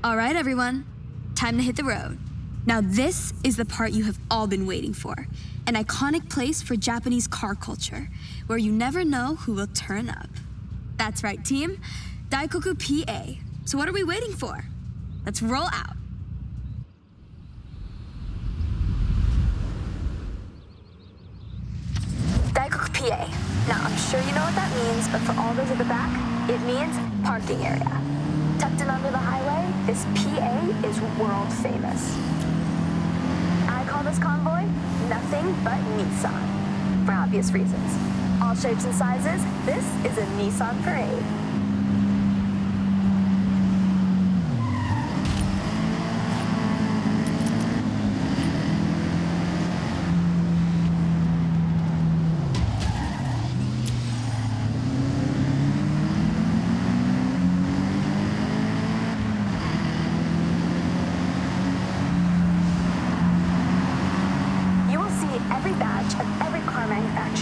All right, everyone. Time to hit the road. Now this is the part you have all been waiting for. An iconic place for Japanese car culture, where you never know who will turn up. That's right, team. Daikoku PA. So what are we waiting for? Let's roll out. Daikoku PA. Now, I'm sure you know what that means, but for all those at the back, it means parking area. Tucked in under the highway, this PA is world famous. I call this convoy nothing but Nissan, for obvious reasons. All shapes and sizes, this is a Nissan parade.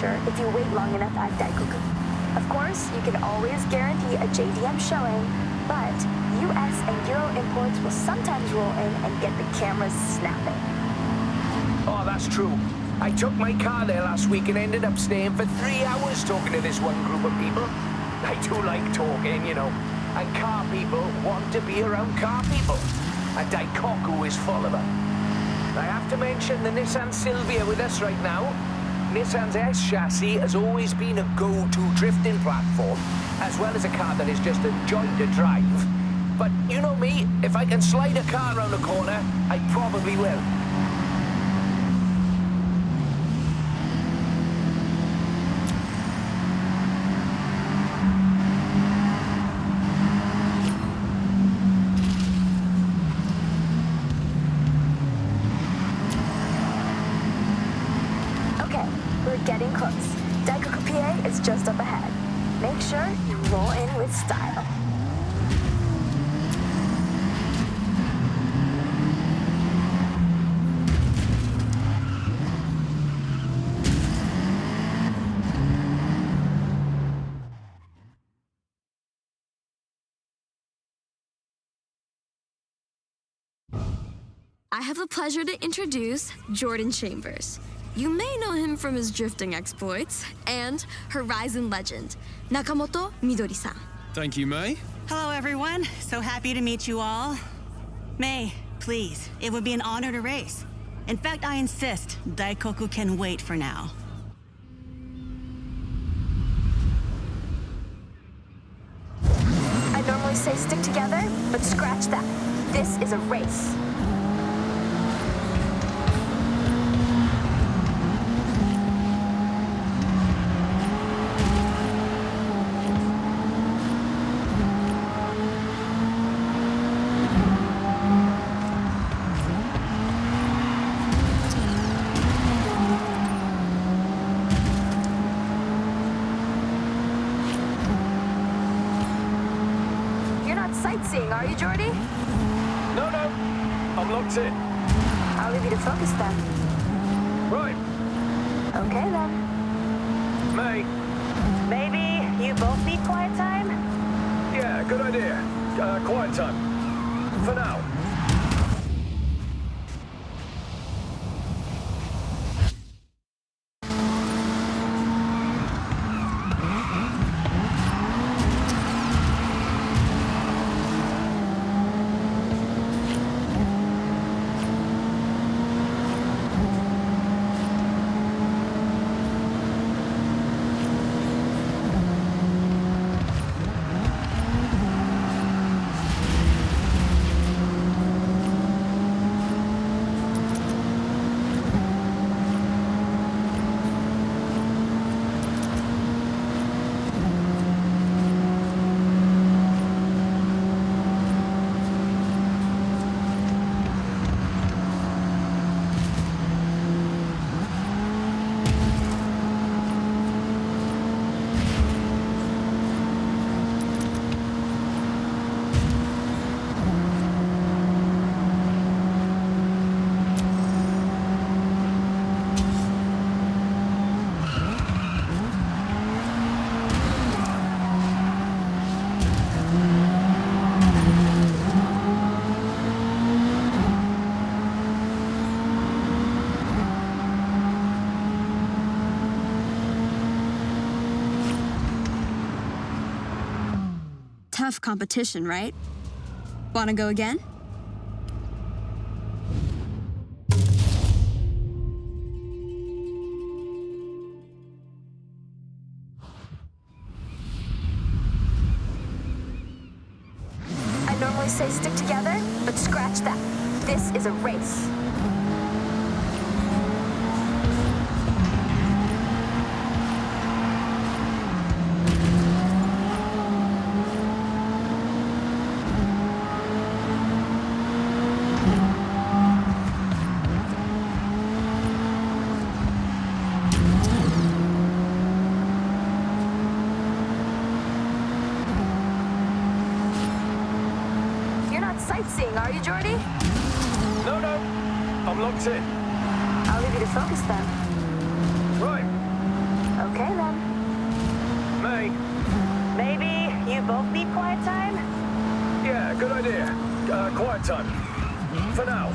If you wait long enough at Daikoku. Of course, you can always guarantee a JDM showing, but US and Euro imports will sometimes roll in and get the cameras snapping. Oh, that's true. I took my car there last week and ended up staying for 3 hours talking to this one group of people. I do like talking, you know. And car people want to be around car people. And Daikoku is full of them. I have to mention the Nissan Silvia with us right now. Nissan's S chassis has always been a go-to drifting platform, as well as a car that is just a joy to drive. But you know me, if I can slide a car around a corner, I probably will. Getting close. Daikoku PA is just up ahead. Make sure you roll in with style. I have the pleasure to introduce Jordan Chambers. You may know him from his drifting exploits and Horizon legend, Nakamoto Midori-san. Thank you, May. Hello, everyone. So happy to meet you all. May, please, it would be an honor to race. In fact, I insist Daikoku can wait for now. I normally say stick together, but scratch that. This is a race. Sightseeing, are you, Jordy? No, I'm locked in. I'll leave you to focus then. Right. Okay then. May. Maybe you both need quiet time? Yeah, good idea. Quiet time. For now. Tough competition, right? Wanna go again? I normally say stick together, but scratch that. This is a race. You're not sightseeing, are you, Jordy? No, no. I'm locked in. I'll leave you to focus then. Right. Okay then. May. Maybe you both need quiet time? Yeah, good idea. Quiet time. For now.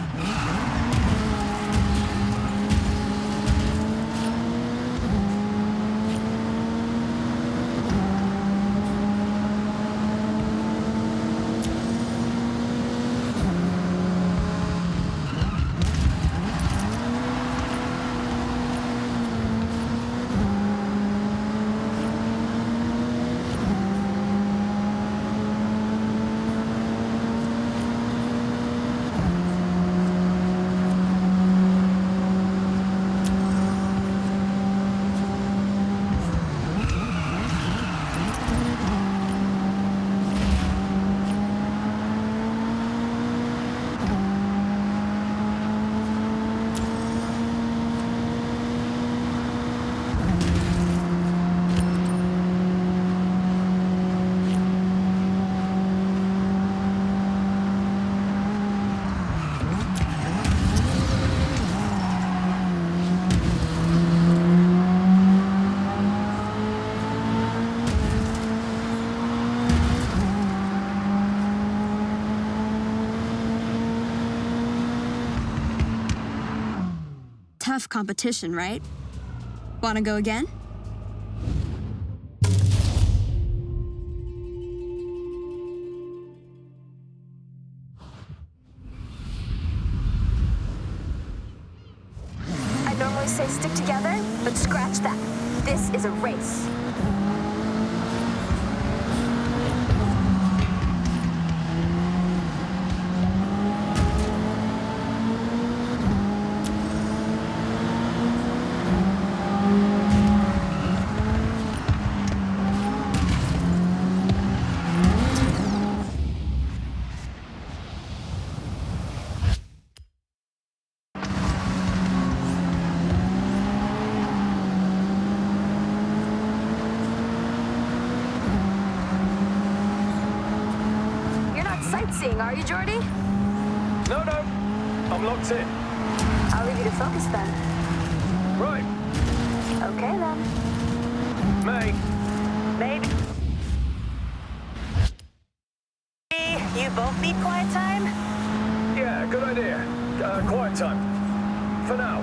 Tough competition, right? Wanna go again? I normally say stick together, but scratch that. This is a race. You're not sightseeing, are you, Jordy? No, no. I'm locked in. I'll leave you to focus then. Right. Okay then. May. Maybe you both need quiet time? Yeah, good idea. Quiet time. For now.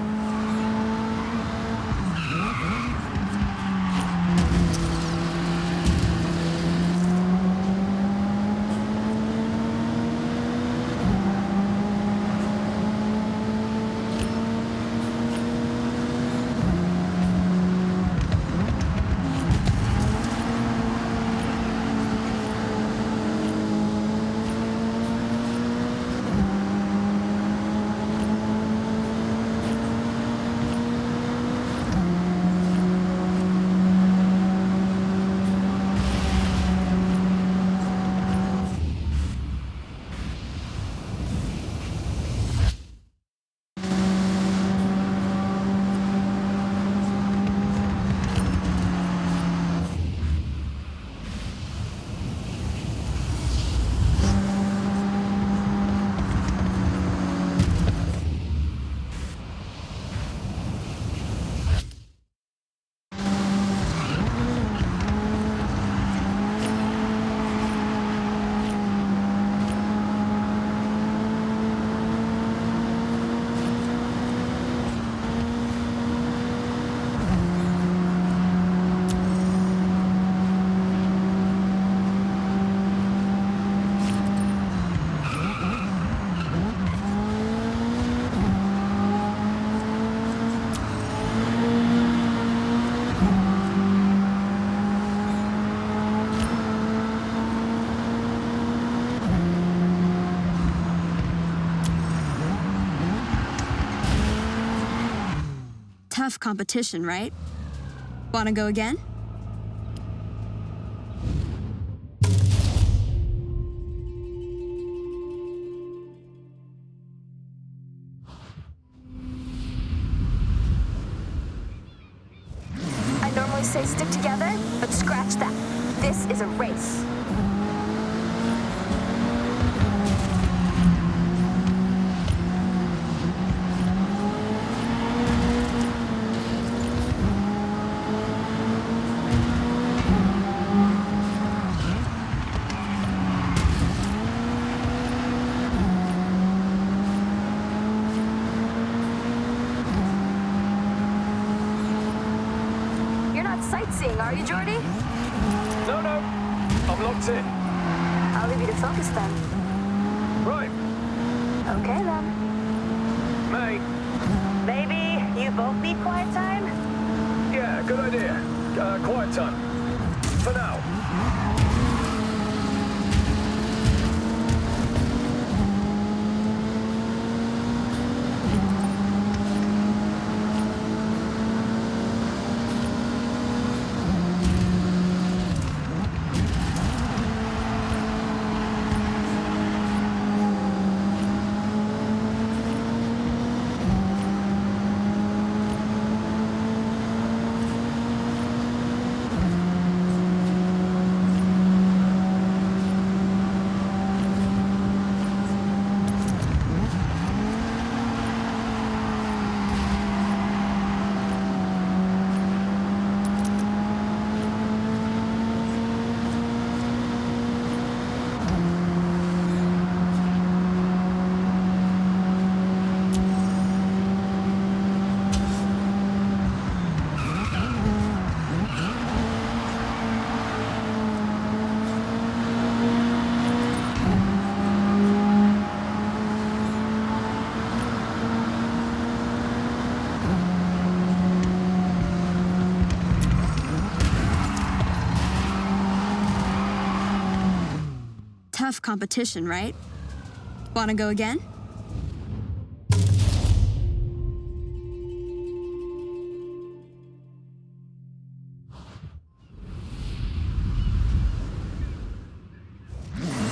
Tough competition, right? Wanna go again? I normally say stick together, but scratch that. This is a race. You're not sightseeing, are you, Jordy? No, no. I'm locked in. I'll leave you to focus then. Right. Okay then. May. Maybe you both need quiet time? Yeah, good idea. Quiet time. For now. Tough competition, right? Wanna go again?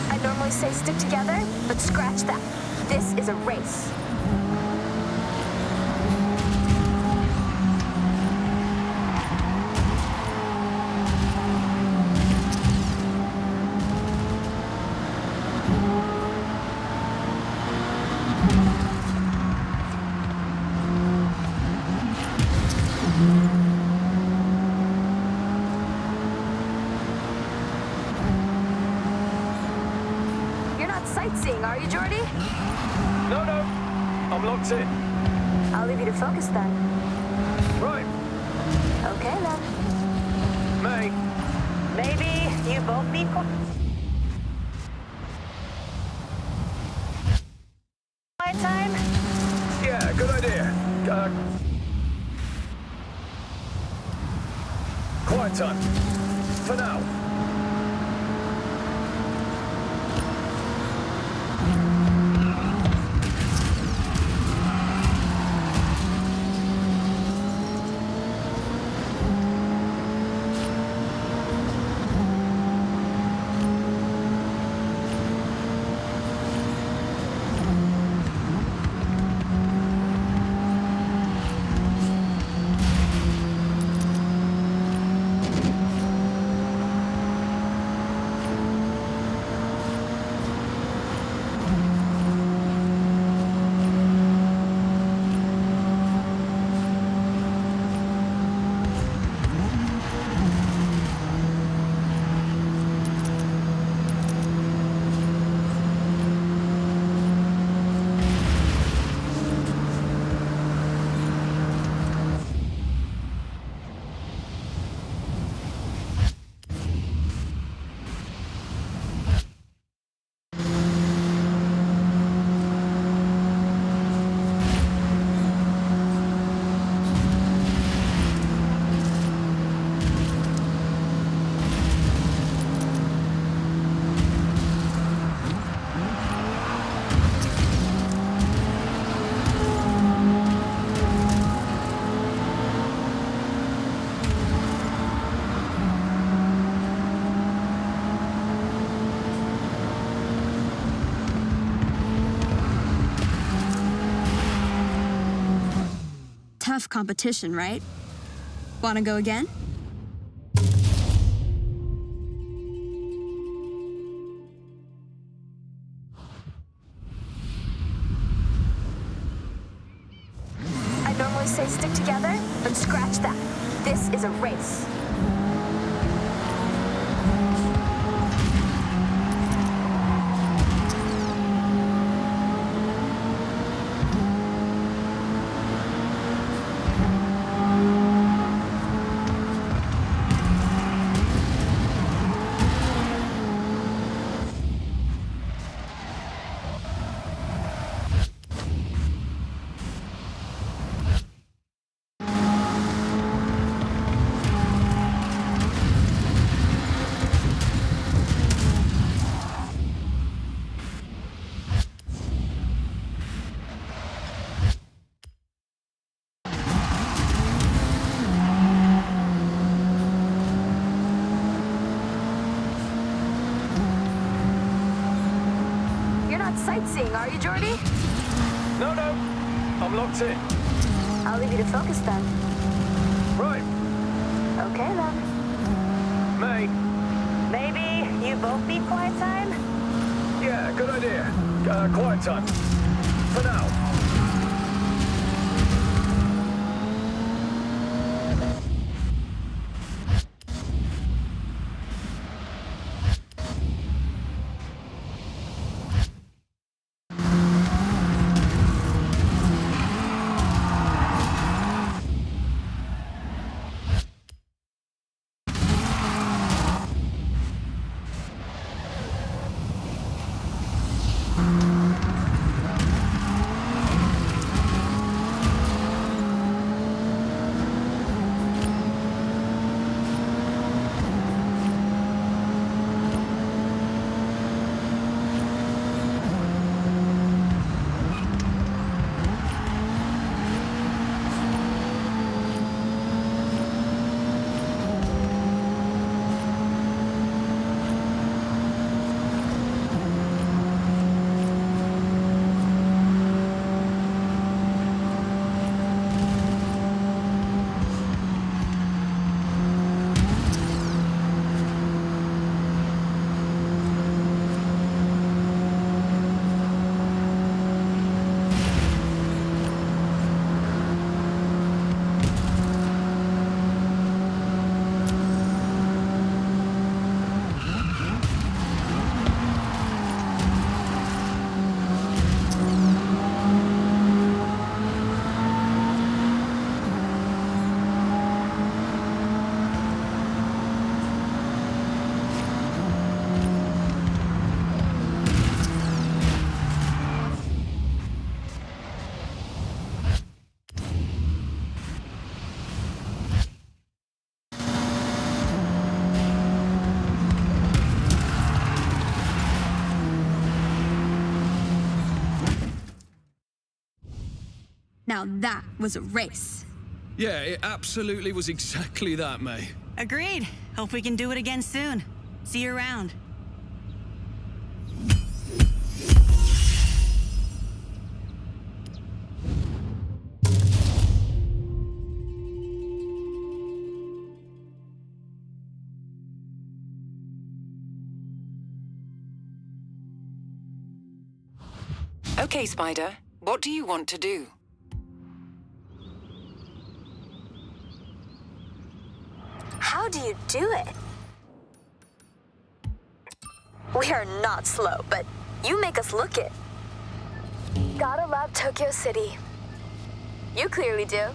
I normally say stick together, but scratch that. This is a race. You're not sightseeing, are you, Jordy? No, no. I'm locked in. I'll leave you to focus then. Right. Okay then. May. Maybe you both need quiet time? Yeah, good idea. Quiet time. For now. tough competition, right? Wanna go again? I normally say stick together, but scratch that. This is a race. Sightseeing, are you, Jordy? No, I'm locked in. I'll leave you to focus then. Right. Okay then. May. Maybe you both need quiet time? Yeah, good idea. Quiet time. For now. Now that was a race. Yeah, it absolutely was exactly that, May. Agreed. Hope we can do it again soon. See you around. Okay, Spider. What do you want to do? How do you do it? We are not slow, but you make us look it. Gotta love Tokyo City. You clearly do.